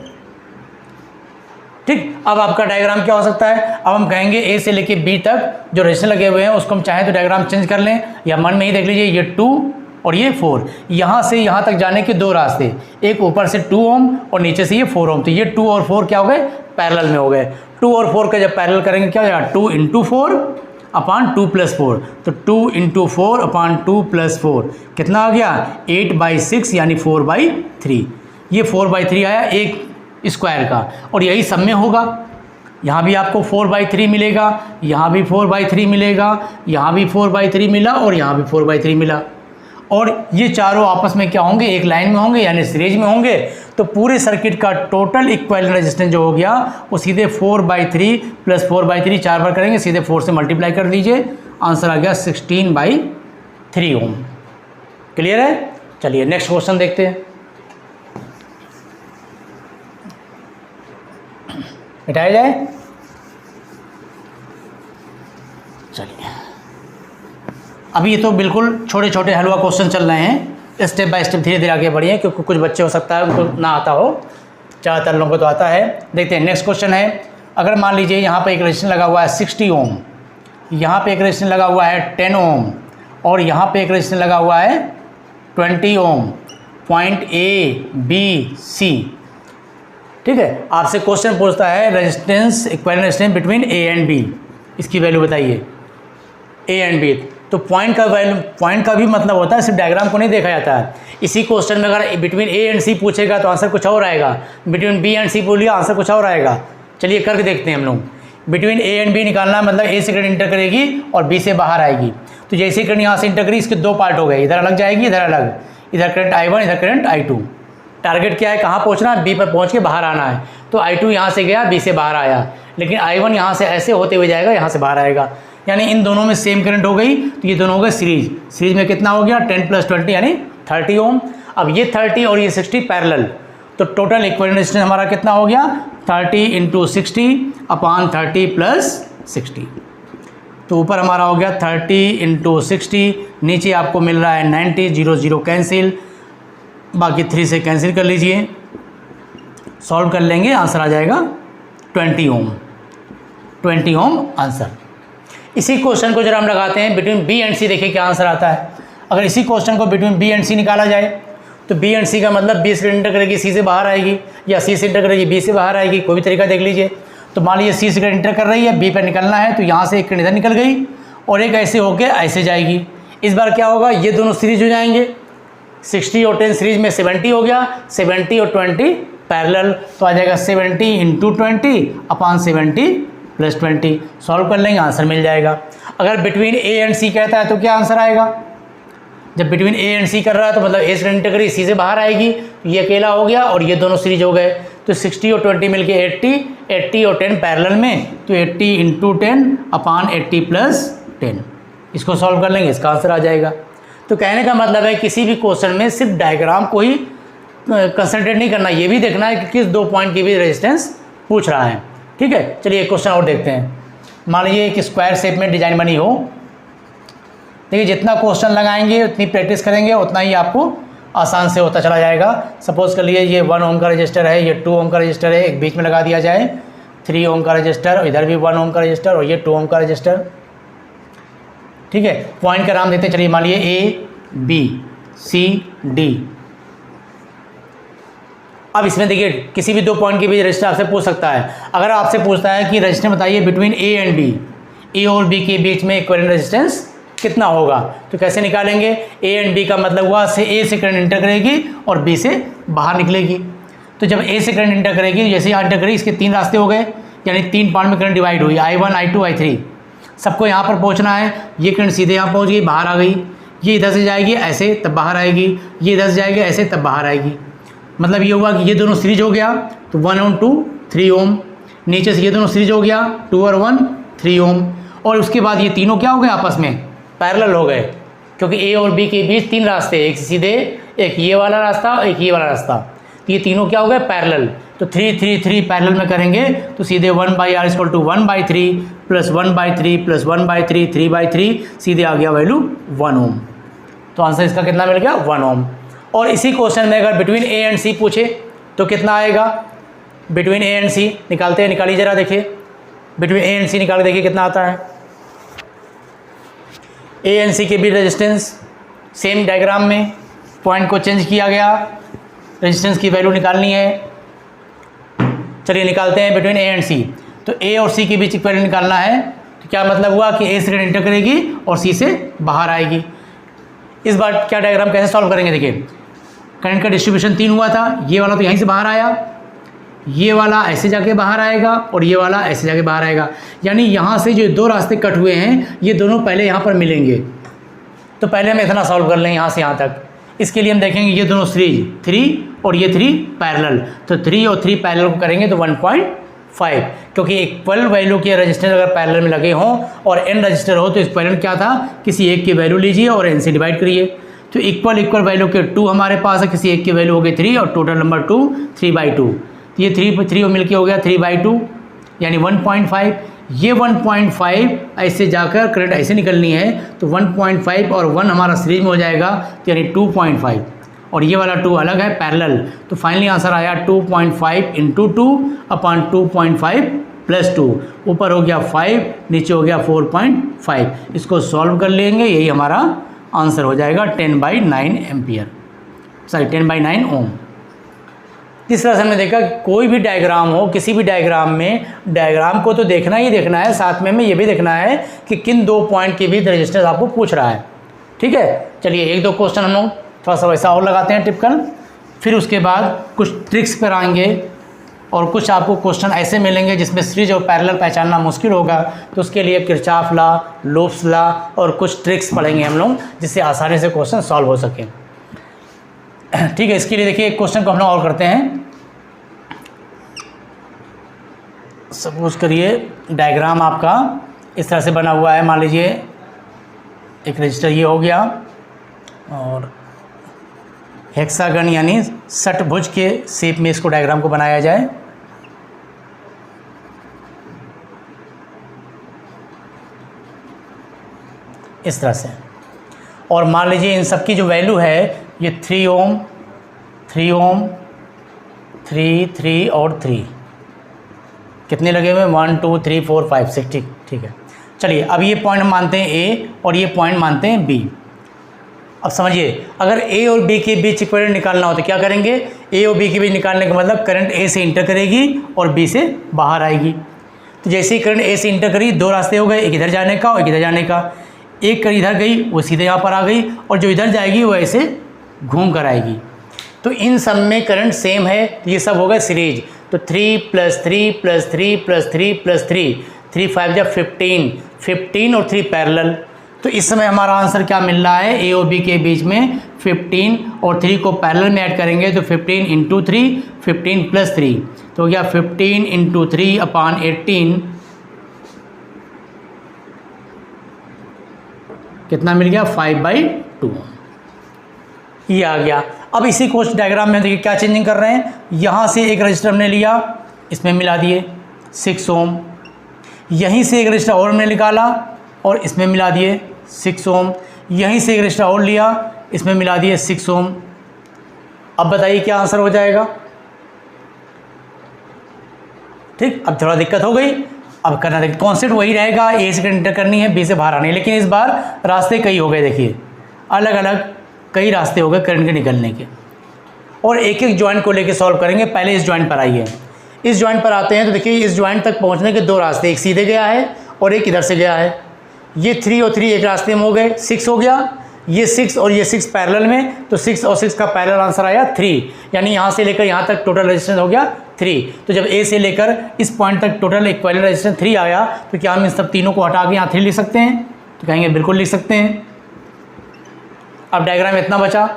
ठीक, अब आपका डायग्राम क्या हो सकता है, अब हम कहेंगे ए से लेके बी तक जो रेजिस्टेंस लगे हुए हैं उसको हम चाहें तो डायग्राम चेंज कर लें, या मन में ही देख लीजिए ये 2 और ये 4। यहाँ से यहाँ तक जाने के 2 रास्ते, एक ऊपर से 2 ओम और नीचे से ये 4 ओम। तो ये 2 और 4 क्या हो गए, पैरेलल में हो गए। 2 और 4 का जब पैरेलल करेंगे क्या हो जाएगा, 2 × 4 अपान 2 + 4। तो 2 × 4 अपान 2 + 4 कितना आ गया, 8/6 यानी 4/3। ये 4/3 आया एक स्क्वायर का, और यही सब में होगा। यहाँ भी आपको 4/3 मिलेगा, यहाँ भी 4/3 मिलेगा, यहाँ भी 4/3 मिला और यहाँ भी 4/3 मिला। और ये चारों आपस में क्या होंगे, एक लाइन में होंगे यानी सीरीज में होंगे। तो पूरे सर्किट का टोटल इक्विवेलेंट रेजिस्टेंस जो हो गया वो सीधे 4/3 + 4/3 4 बार करेंगे, सीधे 4 से मल्टीप्लाई कर दीजिए, आंसर आ गया 16/3 ओम। क्लियर है? चलिए नेक्स्ट क्वेश्चन देखते हैं। मिटाया जाए, चलिए। अभी ये तो बिल्कुल छोटे छोटे हलवा क्वेश्चन चल रहे हैं, स्टेप बाय स्टेप धीरे धीरे आगे बढ़िए, क्योंकि कुछ बच्चे हो सकता है उनको ना आता हो, ज़्यादातर लोगों को तो आता है। देखते हैं नेक्स्ट क्वेश्चन है। अगर मान लीजिए यहाँ पे एक रेजिस्टेंस लगा हुआ है 60 ओम, यहाँ पे एक रेजिस्टेंस लगा हुआ है 10 ओम, और यहाँ पे एक रेजिस्टेंस लगा हुआ है 20 ohm, point A, B, C। ठीक है, आपसे क्वेश्चन पूछता है resistance, equivalent resistance between A and B, इसकी वैल्यू बताइए, ए एंड बी। तो पॉइंट का वैल्यू, पॉइंट का भी मतलब होता है, सिर्फ डायग्राम को नहीं देखा जाता है। इसी क्वेश्चन में अगर बिटवीन ए एंड सी पूछेगा तो आंसर कुछ और आएगा, बिटवीन बी एंड सी बोलिए आंसर कुछ और आएगा। चलिए करके देखते हैं हम लोग। बिटवीन ए एंड बी निकालना मतलब ए से करंट इंटर करेगी और बी से बाहर आएगी। तो जैसे करंट यहाँ से इंटर करी, इसके 2 पार्ट हो गए, इधर अलग जाएगी, इधर अलग, इधर करंट I1, इधर करंट I2। टारगेट क्या है, कहाँ पहुँचना है, बी पर पहुँच के बाहर आना है। तो I2 यहाँ से गया, बी से बाहर आया, लेकिन I1 यहाँ से ऐसे होते हुए जाएगा, यहाँ से बाहर आएगा, यानी इन दोनों में सेम करंट हो गई। तो ये दोनों हो गए सीरीज। सीरीज में कितना हो गया, 10 + 20 यानी 30 ओम। अब ये 30 और ये 60 पैरेलल, तो टोटल इक्विवेलेंट रेजिस्टेंस हमारा कितना हो गया, 30 × 60 अपान 30 + 60। तो ऊपर हमारा हो गया 30 × 60, नीचे आपको मिल रहा है 90, 0 0 कैंसिल, बाकी 3 से कैंसिल कर लीजिए, सॉल्व कर लेंगे, आंसर आ जाएगा 20 ओम। 20 ओम आंसर। इसी क्वेश्चन को जरा हम लगाते हैं बिटवीन बी एंड सी, देखिए क्या आंसर आता है। अगर इसी क्वेश्चन को बिटवीन बी एंड सी निकाला जाए तो बी एंड सी का मतलब बी से इंटर करेगी सी से बाहर आएगी, या सी से इंटर करेगी बी से बाहर आएगी, कोई भी तरीका देख लीजिए। तो मान लीजिए सी से इंटर कर रही है, बी पर निकलना है, तो यहाँ से एक इधर निकल गई और एक ऐसे होके ऐसे जाएगी। इस बार क्या होगा, ये दोनों सीरीज हो जाएंगे, 60 और 10 सीरीज में 70 हो गया, 70 और 20 पैरेलल, तो आ जाएगा 70 × 20 अपान 70 + 20। सॉल्व कर लेंगे, आंसर मिल जाएगा। अगर बिटवीन ए एंड सी कहता है तो क्या आंसर आएगा, जब बिटवीन ए एंड सी कर रहा है तो मतलब ए से इंटर करी, सी से बाहर आएगी, ये अकेला हो गया और ये दोनों सीरीज हो गए। तो 60 और 20 मिलके 80, 80 और 10 पैरेलल में, तो 80 × 10 अपान 80 + 10। इसको सॉल्व कर लेंगे, इसका आंसर आ जाएगा। तो कहने का मतलब है किसी भी क्वेश्चन में सिर्फ डायग्राम को ही कंसंट्रेट नहीं करना, ये भी देखना है कि किस 2 पॉइंट की भी रेजिस्टेंस पूछ रहा है। ठीक है, चलिए एक क्वेश्चन और देखते हैं। मान लीजिए एक स्क्वायर शेप में डिजाइन बनी हो। देखिए जितना क्वेश्चन लगाएंगे उतनी प्रैक्टिस करेंगे उतना ही आपको आसान से होता चला जाएगा। सपोज कर लिए ये 1 ओम का रजिस्टर है, ये 2 ओम का रजिस्टर है, एक बीच में लगा दिया जाए 3 ओम का रजिस्टर, और इधर भी 1 ओम का रजिस्टर और ये 2 ओम का रजिस्टर। ठीक है, पॉइंट का नाम देते चलिए, मान लीजिए A B C D। अब इसमें देखिए किसी भी 2 पॉइंट के बीच रजिस्टर आपसे पूछ सकता है। अगर आपसे पूछता है कि रजिस्टर बताइए between A and B, A और B के बीच में इक्विवेलेंट रेजिस्टेंस कितना होगा, तो कैसे निकालेंगे। A एंड B का मतलब हुआ से A से करंट इंटर करेगी और B से बाहर निकलेगी। तो जब A से करंट इंटर करेगी, जैसे यहाँ इंटर करेगी, इसके 3 रास्ते हो गए, यानी 3 पार्ट में करंट डिवाइड हुई, I1 I2 I3। सबको यहाँ पर पहुँचना है। ये करंट सीधे यहाँ पहुँच गई, बाहर आ गई। ये इधर से जाएगी ऐसे, तब बाहर आएगी। ये इधर से जाएगी ऐसे, तब बाहर आएगी। मतलब ये हुआ कि ये दोनों सीरीज हो गया, तो 1 और 2 3 ओम। नीचे से ये दोनों सीरीज हो गया, 2 और 1 3 ओम। और उसके बाद ये तीनों क्या हो गए, आपस में पैरेलल हो गए, क्योंकि A और B के बीच 3 रास्ते, एक सीधे, एक ये वाला रास्ता और एक ये वाला रास्ता। तो ये तीनों क्या हो गए, पैरेलल। तो 3 3 3 पैरेलल में करेंगे तो सीधे 1/R = 1/3 + 1/3 + 1/3 3/3, सीधे आ गया वैल्यू 1 ओम। तो आंसर इसका कितना मिल गया, 1 ओम। और इसी क्वेश्चन में अगर बिटवीन A एंड C पूछे तो कितना आएगा। बिटवीन A एंड C निकालते हैं, निकालिए जरा, देखिए बिटवीन A एंड C निकाल के देखिए कितना आता है। A एंड C के बीच रेजिस्टेंस, सेम डायग्राम में पॉइंट को चेंज किया गया, रेजिस्टेंस की वैल्यू निकालनी है। चलिए निकालते हैं बिटवीन A एंड C। तो A और C के बीच इक्विवेलेंट निकालना है। तो क्या मतलब हुआ कि A से करंट इंटर करेगी और C से बाहर आएगी। इस बार क्या डायग्राम कैसे सॉल्व करेंगे, देखिए करंट का डिस्ट्रीब्यूशन 3 हुआ था। ये वाला तो यहीं से बाहर आया, ये वाला ऐसे जाके बाहर आएगा और ये वाला ऐसे जाके बाहर आएगा। यानी यहाँ से जो 2 रास्ते कट हुए हैं ये दोनों पहले यहाँ पर मिलेंगे। तो पहले हम इतना सॉल्व कर लें यहाँ से यहाँ तक। इसके लिए हम देखेंगे ये दोनों सीरीज 3 और ये 3 पैरेलल। तो 3 और 3 पैरेलल को करेंगे तो 1.5, क्योंकि इक्वल वैल्यू के रजिस्टर अगर पैरेलल में लगे हों और n रजिस्टर हो तो इक्विवेलेंट क्या था, किसी एक की वैल्यू लीजिए और n से डिवाइड करिए। तो इक्वल वैल्यू के 2 हमारे पास है, किसी एक की वैल्यू हो गई 3 और टोटल नंबर 2 3/2। तो ये 3 मिल के हो गया 3/2 यानी 1.5। ये 1.5 ऐसे जाकर करंट ऐसे निकलनी है तो 1.5 और 1 हमारा सीरीज में हो जाएगा, तो यानी 2.5 और ये वाला 2 अलग है पैरेलल। तो फाइनली आंसर आया 2.5 × 2/2.5 + 2। ऊपर हो गया 5, नीचे हो गया 4.5। इसको सॉल्व कर लेंगे, यही हमारा आंसर हो जाएगा 10/9 एम्पियर, सॉरी 10/9 ओम। इस तरह से हमने देखा कि कोई भी डायग्राम हो, किसी भी डायग्राम में डायग्राम को तो देखना ही देखना है, साथ में हमें ये भी देखना है कि किन 2 पॉइंट के बीच रेजिस्टेंस आपको पूछ रहा है। ठीक है, चलिए 1-2 क्वेश्चन हम लोग थोड़ा सा वैसा और लगाते हैं टिपिकल, फिर उसके बाद कुछ ट्रिक्स पर आएंगे और कुछ आपको क्वेश्चन ऐसे मिलेंगे जिसमें सीरीज और पैरेलल पहचानना मुश्किल होगा, तो उसके लिए किरचॉफ लॉ, लूप्स लॉ और कुछ ट्रिक्स पढ़ेंगे हम लोग, जिससे आसानी से क्वेश्चन सॉल्व हो सके। ठीक है, इसके लिए देखिए एक क्वेश्चन को हम लोग और करते हैं। सपोज करिए डायग्राम आपका इस तरह से बना हुआ है। मान लीजिए एक रजिस्टर ये हो गया और हेक्सागन यानी षटभुज के शेप में इसको डायग्राम को बनाया जाए। इस तरह से, और मान लीजिए इन सब की जो वैल्यू है ये 3 ओम 3 ओम 3 और 3 कितने लगे हुए, 1 2 3 4 5 6। ठीक है, चलिए अब ये पॉइंट हम मानते हैं A और ये पॉइंट मानते हैं B। अब समझिए, अगर A और B के बीच इक्विवेलेंट निकालना हो तो क्या करेंगे। A और B के बीच निकालने का मतलब करंट A से इंटर करेगी और B से बाहर आएगी। तो जैसे ही करंट A से इंटर करी, 2 रास्ते हो गए, एक इधर जाने का और एक इधर जाने का। एक करंट इधर गई, वो सीधे यहाँ पर आ गई, और जो इधर जाएगी वो ऐसे घूम कर आएगी। तो इन सब में करंट सेम है, तो ये सब हो गए सीरीज। तो 3 + 3 + 3 + 3 + 3 3 5 = 15 और 3 पैरेलल। तो इस समय हमारा आंसर क्या मिल रहा है, A और B के बीच में 15 और 3 को पैरेलल में ऐड करेंगे तो 15 × 3 15 + 3 तो हो गया 15 × 3/18 कितना मिल गया, 5/2 ये आ गया। अब इसी कोच डायग्राम में देखिए क्या चेंजिंग कर रहे हैं। यहाँ से एक रजिस्टर हमने लिया, इसमें मिला दिए 6 ओम, यहीं से एक रजिस्टर और हमने निकाला और इसमें मिला दिए 6 ओम, यहीं से एक रजिस्टर और लिया, इसमें मिला दिए 6 ओम। अब बताइए क्या आंसर हो जाएगा। ठीक, अब थोड़ा दिक्कत हो गई। अब करना देखिए, कॉन्सेप्ट वही रहेगा, ए से करंट एंटर करनी है, बी से बाहर आनी है, लेकिन इस बार रास्ते कई हो गए। देखिए अलग अलग कई रास्ते हो गए करंट के निकलने के, और एक एक जॉइंट को लेके सॉल्व करेंगे। पहले इस जॉइंट पर आइए, इस जॉइंट पर आते हैं तो देखिए इस जॉइंट तक पहुंचने के दो रास्ते, एक सीधे गया है और एक इधर से गया है। ये 3 और 3 एक रास्ते में हो गए, 6 हो गया, ये 6 और ये 6 पैरेलल में, तो 6 और 6 का पैरेलल आंसर आया 3, यानी यहाँ से लेकर यहाँ तक टोटल रेजिस्टेंस हो गया 3। तो जब ए से लेकर इस पॉइंट तक टोटल इक्विवेलेंट रेजिस्टेंस 3 आया, तो क्या हम इन सब तीनों को हटा के यहाँ 3 लिख सकते हैं? तो कहेंगे बिल्कुल लिख सकते हैं। अब डायग्राम इतना बचा,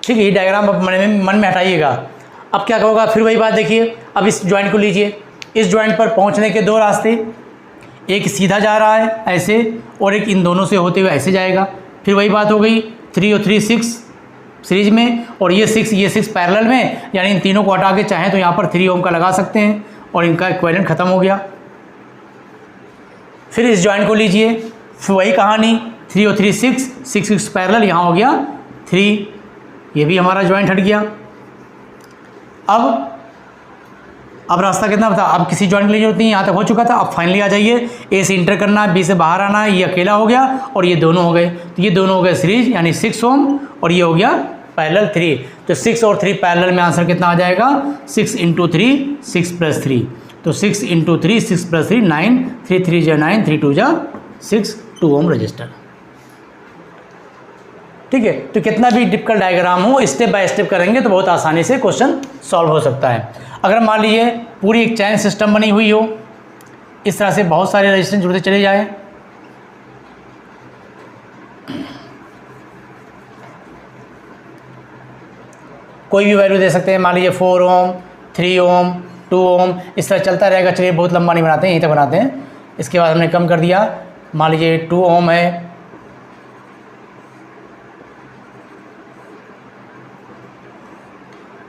ठीक है, ये डायग्राम अब मन में हटाइएगा। अब क्या होगा, फिर वही बात देखिए। अब इस जॉइंट को लीजिए, इस जॉइंट पर पहुंचने के दो रास्ते, एक सीधा जा रहा है ऐसे और एक इन दोनों से होते हुए ऐसे जाएगा। फिर वही बात हो गई, 3 और 3 6 सीरीज में, और ये 6 पैरेलल में, यानी इन तीनों को हटा के चाहें तो यहाँ पर 3 ओम का लगा सकते हैं और इनका इक्विवेलेंट खत्म हो गया। फिर इस जॉइंट को लीजिए, फिर वही कहानी, 3 और 3 6 पैरेलल, यहाँ हो गया 3, ये भी हमारा जॉइंट हट गया। अब रास्ता कितना था, अब किसी जॉइंट के लिए जरूरत नहीं, यहाँ तक हो चुका था। अब फाइनली आ जाइए, ए से इंटर करना है, बी से बाहर आना है, ये अकेला हो गया और ये दोनों हो गए, तो ये दोनों हो गए सीरीज, यानी 6 ओम, और ये हो गया पैरेलल 3। तो 6 और 3 पैरेलल में आंसर कितना आ जाएगा, 6 × 3 6 + 3, तो 6 × 3 6 + 3 9, 3 3 × 9 3 2 6, 2 ओम रजिस्टर। ठीक है, तो कितना भी डिफिकल्ट डायग्राम हो, स्टेप बाय स्टेप करेंगे तो बहुत आसानी से क्वेश्चन सॉल्व हो सकता है। अगर मान लीजिए पूरी एक चैन सिस्टम बनी हुई हो, इस तरह से बहुत सारे रेजिस्टेंस जुड़ते चले जाए, कोई भी वैल्यू दे सकते हैं, मान लीजिए 4 ओम 3 ओम 2 ओम, इस तरह चलता रहेगा। चलिए बहुत लंबा नहीं बनाते हैं, यहीं तक बनाते हैं। इसके बाद हमने कम कर दिया, मान लीजिए 2 ओम है,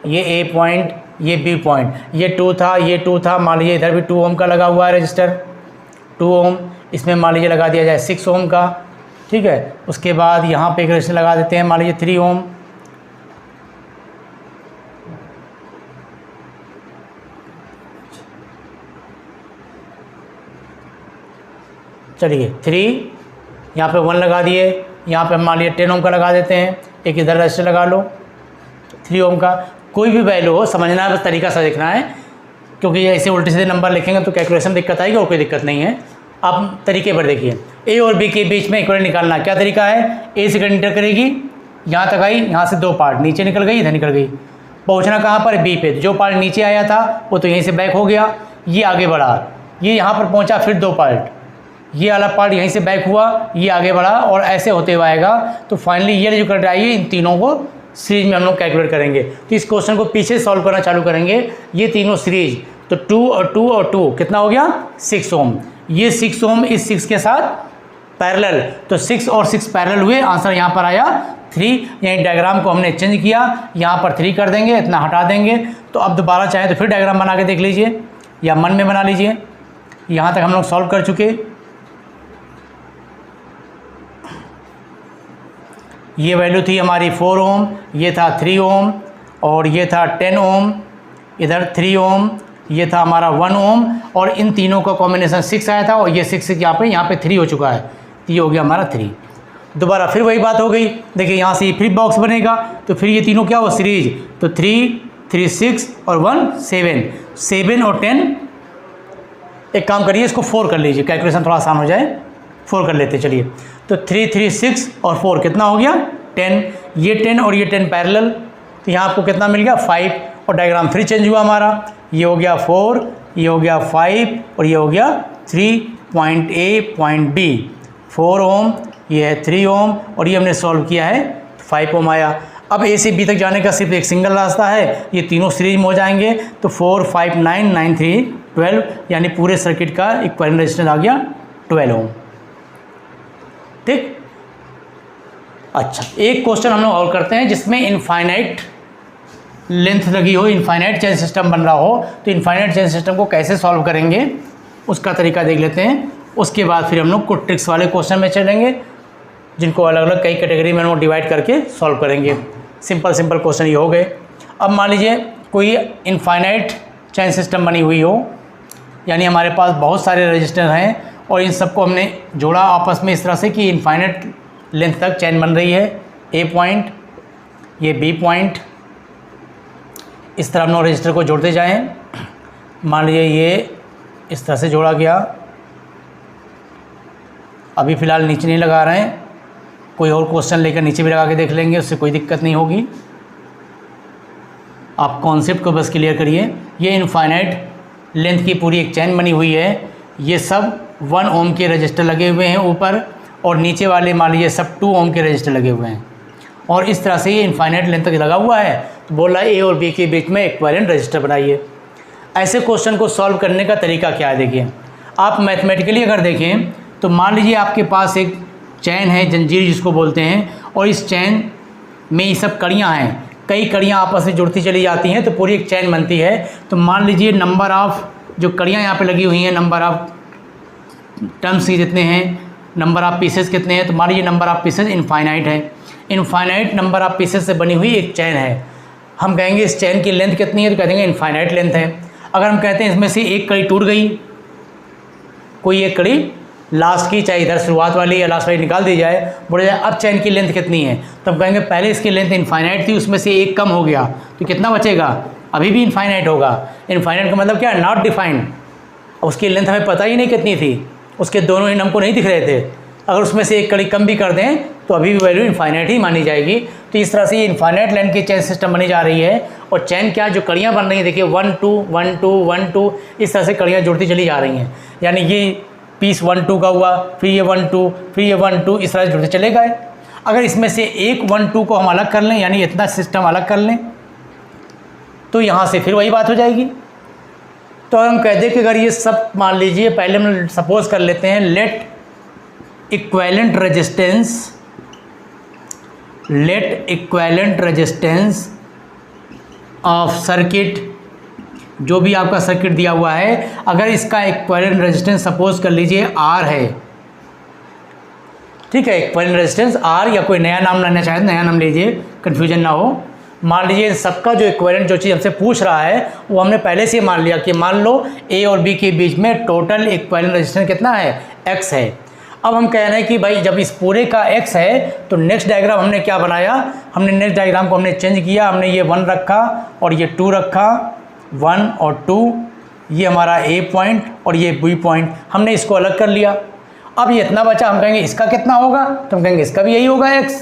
ये ए पॉइंट, ये बी पॉइंट, ये 2 था, ये 2 था, मान लीजिए इधर भी 2 ओम का लगा हुआ है रजिस्टर, 2 ओम, इसमें मान लीजिए लगा दिया जाए 6 ओम का। ठीक है, उसके बाद यहाँ पे एक रजिस्टर लगा देते हैं, मान लीजिए 3 ओम, चलिए 3, यहाँ पे 1 लगा दिए, यहाँ पे मान लीजिए 10 ओम का लगा देते हैं, एक इधर रजिस्टर लगा लो 3 ओम का। कोई भी वैल्यू हो, समझना है, बस तरीका सा देखना है, क्योंकि ऐसे उल्टे सीधे नंबर लिखेंगे तो कैलकुलेशन दिक्कत आएगी, और कोई दिक्कत नहीं है। आप तरीके पर देखिए, ए और बी के बीच में इक्विवेलेंट निकालना क्या तरीका है। ए से करंट एंटर करेगी, यहाँ तक आई, यहाँ से 2 पार्ट नीचे निकल गई, इधर निकल गई, पहुँचना कहाँ पर, बी पे। जो पार्ट नीचे आया था वो तो यहीं से बैक हो गया, ये आगे बढ़ा, ये यहाँ पर पहुँचा, फिर 2 पार्ट, ये वाला पार्ट यहीं से बैक हुआ, ये आगे बढ़ा, और ऐसे होते हुए आएगा। तो फाइनली ये जो करंट आई है, इन तीनों को सीरीज में हम लोग कैलकुलेट करेंगे। तो इस क्वेश्चन को पीछे सॉल्व करना चालू करेंगे, ये तीनों सीरीज, तो 2 और 2 और 2 कितना हो गया, 6 ओम, ये 6 ओम इस 6 के साथ पैरेलल, तो 6 और 6 पैरेलल हुए, आंसर यहाँ पर आया 3। यानी डायग्राम को हमने चेंज किया, यहाँ पर 3 कर देंगे, इतना हटा देंगे। तो अब दोबारा चाहे तो फिर डायग्राम बना के देख लीजिए, या मन में बना लीजिए। यहाँ तक हम लोग सॉल्व कर चुके। ये वैल्यू थी हमारी 4 ओम, ये था 3 ओम, और ये था 10 ओम, इधर 3 ओम, ये था हमारा 1 ओम, और इन तीनों का कॉम्बिनेशन 6 आया था, और ये 6 यहाँ पे 3 हो चुका है, तो ये हो गया हमारा 3। दोबारा फिर वही बात हो गई, देखिए यहाँ से ये फिर बॉक्स बनेगा, तो फिर ये तीनों क्या हो, सीरीज, तो 3 3 6 और 1 7, 7 और 10। एक काम करिए, इसको 4 कर लीजिए, कैलकुलेशन थोड़ा आसान हो जाए, 4 कर लेते चलिए। तो 3 3 6 और 4 कितना हो गया, 10, ये 10 और ये 10 पैरेलल, तो यहाँ आपको कितना मिल गया, 5। और डायग्राम फिर चेंज हुआ हमारा, ये हो गया 4, ये हो गया 5, और ये हो गया 3, पॉइंट ए पॉइंट बी, 4 ओम, ये है 3 ओम, और ये हमने सॉल्व किया है 5 ओम आया। अब ए से बी तक जाने का सिर्फ एक सिंगल रास्ता है, ये तीनों सीरीज में हो जाएंगे, तो 4 5 9 9 3 12, यानी पूरे सर्किट का इक्विवेलेंट रेजिस्टेंस आ गया 12 ओम। ठीक, अच्छा, एक क्वेश्चन हम लोग और करते हैं जिसमें इनफाइनाइट लेंथ लगी हो, इनफाइनाइट चेन सिस्टम बन रहा हो, तो इनफाइनाइट चेन सिस्टम को कैसे सॉल्व करेंगे उसका तरीका देख लेते हैं। उसके बाद फिर हम लोग कुछ ट्रिक्स वाले क्वेश्चन में चलेंगे, जिनको अलग अलग कई कैटेगरी में हम लोग डिवाइड करके सॉल्व करेंगे। सिंपल सिंपल क्वेश्चन ये हो गए। अब मान लीजिए कोई इनफाइनाइट चेन सिस्टम बनी हुई हो, यानी हमारे पास बहुत सारे रजिस्टर हैं और इन सबको हमने जोड़ा आपस में इस तरह से कि इनफाइनाइट लेंथ तक चेन बन रही है। ए पॉइंट, ये बी पॉइंट, इस तरह हम लोग रजिस्टर को जोड़ते जाएं। मान लीजिए ये इस तरह से जोड़ा गया। अभी फ़िलहाल नीचे नहीं लगा रहे हैं, कोई और क्वेश्चन लेकर नीचे भी लगा के देख लेंगे, उससे कोई दिक्कत नहीं होगी। आप कॉन्सेप्ट को बस क्लियर करिए। ये इनफाइनाइट लेंथ की पूरी एक चेन बनी हुई है। ये सब 1 ओम के रजिस्टर लगे हुए हैं ऊपर, और नीचे वाले मान लीजिए सब 2 ओम के रजिस्टर लगे हुए हैं, और इस तरह से ये इनफाइनाइट लेंथ तक लगा हुआ है। तो बोल रहा है ए और बी के बीच में इक्विवेलेंट रजिस्टर बनाइए। ऐसे क्वेश्चन को सॉल्व करने का तरीका क्या है, देखिए आप मैथमेटिकली अगर देखें तो मान लीजिए आपके पास एक चैन है, जंजीर जिसको बोलते हैं, और इस चैन में ये सब कड़ियाँ हैं, कई कड़ियाँ आपस में जुड़ती चली जाती हैं तो पूरी एक चैन बनती है। तो मान लीजिए नंबर ऑफ़ जो कड़ियाँ यहाँ पे लगी हुई हैं, नंबर ऑफ़ टर्म्स ही जितने हैं, नंबर ऑफ़ पीसेस कितने हैं, तो मान लीजिए नंबर ऑफ़ पीसेस इनफाइनाइट है। इनफाइनाइट नंबर ऑफ़ पीसेस से बनी हुई एक चैन है। हम कहेंगे इस चैन की लेंथ कितनी है, तो कह देंगे इनफाइनाइट लेंथ है। अगर हम कहते हैं इसमें से एक कड़ी टूट गई, कोई एक कड़ी लास्ट की, चाहे इधर शुरुआत वाली या लास्ट वाली निकाल दी जाए, बोला जाए अब चैन की लेंथ कितनी है, तो हम कहेंगे पहले इसकी लेंथ इनफाइनाइट थी, उसमें से एक कम हो गया तो कितना बचेगा, अभी भी इनफाइनाइट होगा। इनफाइनाइट का मतलब क्या है, नॉट डिफाइंड। उसकी लेंथ हमें पता ही नहीं कितनी थी, उसके दोनों एंड हमको नहीं दिख रहे थे। अगर उसमें से एक कड़ी कम भी कर दें तो अभी भी वैल्यू इनफाइनाइट ही मानी जाएगी। तो इस तरह से ये इनफाइनाइट लेंथ की चैन सिस्टम बनी जा रही है। और चैन क्या, जो कड़ियाँ बन रही हैं, देखिए 1 2 1 2 1 2 इस तरह से कड़ियाँ जुड़ती चली जा रही हैं। यानी ये पीस 1 2 का हुआ, फिर ये 1 2, फिर ये 1 2, इस तरह से जुड़ते चले गए। अगर इसमें से एक 1 2 को हम अलग कर लें, यानी इतना सिस्टम अलग कर लें, तो यहाँ से फिर वही बात हो जाएगी। तो हम कह दें कि अगर ये सब मान लीजिए, पहले हम सपोज कर लेते हैं, let equivalent resistance of circuit, जो भी आपका सर्किट दिया हुआ है, अगर इसका इक्विवेलेंट रेजिस्टेंस सपोज कर लीजिए R है, ठीक है, इक्विवेलेंट रेजिस्टेंस R, या कोई नया नाम लेना चाहे नया नाम लीजिए, कन्फ्यूजन ना हो। मान लीजिए सबका जो इक्विवेलेंट जो चीज़ हमसे पूछ रहा है वो हमने पहले से मान लिया कि मान लो A और B के बीच में टोटल इक्विवेलेंट रेजिस्टेंस कितना है, X है। अब हम कह रहे हैं कि भाई जब इस पूरे का X है तो नेक्स्ट डायग्राम हमने क्या बनाया, हमने नेक्स्ट डायग्राम को हमने चेंज किया, हमने ये 1 रखा और ये 2 रखा, 1 और 2, ये हमारा A पॉइंट और ये B पॉइंट, हमने इसको अलग कर लिया। अब ये इतना बचा, हम कहेंगे इसका कितना होगा, तो हम कहेंगे इसका भी यही होगा X।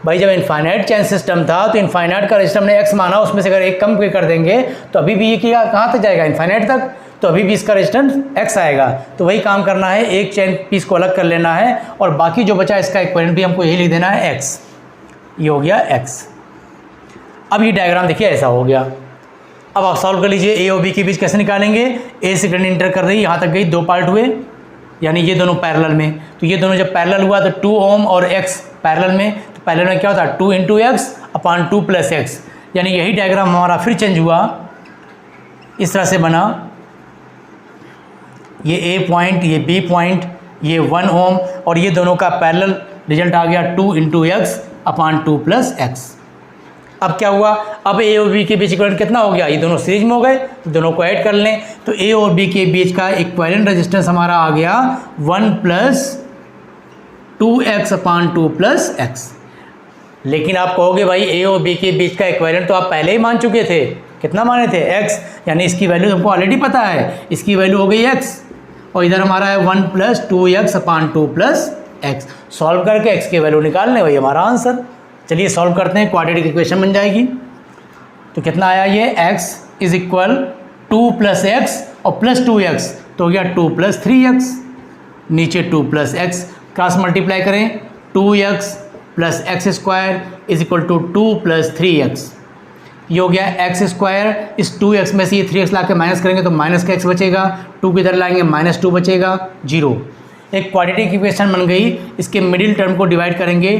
भाई जब इनफाइनाइट चैन सिस्टम था तो इनफाइनाइट का रजिस्टर ने X माना, उसमें से अगर एक कम कर देंगे तो अभी भी ये क्या कहाँ तक जाएगा, इनफाइनाइट तक, तो अभी भी इसका रेजिस्टेंस X आएगा। तो वही काम करना है, एक चैन पीस को अलग कर लेना है और बाकी जो बचा इसका इक्विवेलेंट भी हमको यही लिख देना है X। ये हो गया X। अब ये डायग्राम देखिए ऐसा हो गया। अब आप सॉल्व कर लीजिए, A और B के बीच कैसे निकालेंगे। A से करंट इंटर कर रही है, यहाँ तक गई, 2 पार्ट हुए, यानी ये दोनों पैरेलल में, तो ये दोनों जब पैरेलल हुआ तो 2 ओम और X पैरेलल में, तो पैरेलल में क्या होता है 2 × X अपॉन 2 + X, यानी यही डायग्राम हमारा फिर चेंज हुआ, इस तरह से बना, ये A पॉइंट, ये B पॉइंट, ये 1 ओम और ये दोनों का पैरेलल रिजल्ट आ गया 2 × X अपॉन 2 + X। अब क्या हुआ, अब A और B के बीच इक्विवेलेंट कितना हो गया, ये दोनों सीरीज में हो गए, तो दोनों को ऐड कर लें, तो A और B के बीच का इक्विवेलेंट रेजिस्टेंस हमारा आ गया 1 + 2x अपॉन 2 + X। लेकिन आप कहोगे भाई A और B के बीच का इक्विवेलेंट तो आप पहले ही मान चुके थे, कितना माने थे, X, यानी इसकी वैल्यू हमको ऑलरेडी पता है, इसकी वैल्यू हो गई X, और इधर हमारा है 1 + 2x अपॉन 2 + X। सॉल्व करके X की वैल्यू निकाल लें, वही हमारा आंसर। चलिए सॉल्व करते हैं, क्वाड्रेटिक इक्वेशन बन जाएगी। तो कितना आया ये, x = 2 + x और प्लस 2x, तो हो गया 2 + 3x, नीचे 2 + x, क्रॉस मल्टीप्लाई करें, 2x + x² = 2 + 3x। ये हो गया x², इस 2x में से ये 3x ला के माइनस करेंगे तो माइनस का x बचेगा, 2 की इधर लाएंगे -2 बचेगा, 0। एक क्वाड्रेटिक इक्वेशन बन गई। इसके मिडिल टर्म को डिवाइड करेंगे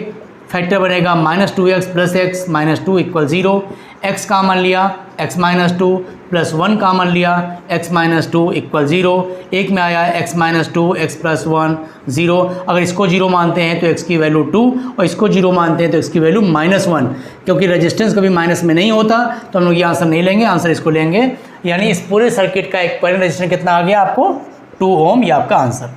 फैक्टर बनेगा -2x + x -2 = 0, x कामन लिया x - 2 + 1 कामन लिया x - 2 = 0, एक में आया x - 2 x + 1 0। अगर इसको 0 मानते हैं तो x की वैल्यू 2 और इसको 0 मानते हैं तो x की वैल्यू -1। क्योंकि रेजिस्टेंस कभी माइनस में नहीं होता तो हम लोग ये आंसर नहीं लेंगे, आंसर इसको लेंगे। यानी इस पूरे सर्किट का एक पैरेलल रेजिस्टेंस कितना आ गया आपको 2 ओम, ये आपका आंसर।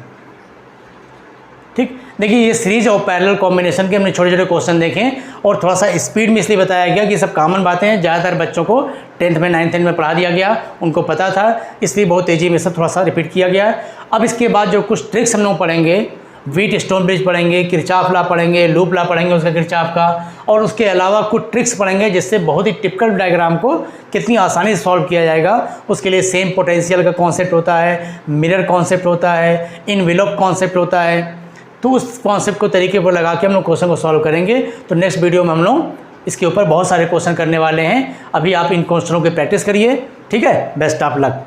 ठीक, देखिए ये सीरीज और पैरेलल कॉम्बिनेशन के हमने छोटे छोटे क्वेश्चन देखे और थोड़ा सा स्पीड में इसलिए बताया गया कि सब कॉमन बातें हैं, ज़्यादातर बच्चों को 10th में 9th में पढ़ा दिया गया, उनको पता था, इसलिए बहुत तेज़ी में सब थोड़ा सा रिपीट किया गया। अब इसके बाद जो कुछ ट्रिक्स हम लोग पढ़ेंगे, व्हीट स्टोन ब्रिज पढ़ेंगे, किरचॉफ लॉ पढ़ेंगे, लूप लॉ पढ़ेंगे उसका किरचॉफ का, और उसके अलावा कुछ ट्रिक्स पढ़ेंगे जिससे बहुत ही टिपिकल डायग्राम को कितनी आसानी से सॉल्व किया जाएगा। उसके लिए सेम पोटेंशियल का कॉन्सेप्ट होता है, मिरर कॉन्सेप्ट होता है, इनवेलॉप कॉन्सेप्ट होता है, तो उस कॉन्सेप्ट को तरीके पर लगा के हम लोग क्वेश्चन को सॉल्व करेंगे। तो नेक्स्ट वीडियो में हम लोग इसके ऊपर बहुत सारे क्वेश्चन करने वाले हैं। अभी आप इन क्वेश्चनों की प्रैक्टिस करिए, ठीक है। Best of luck.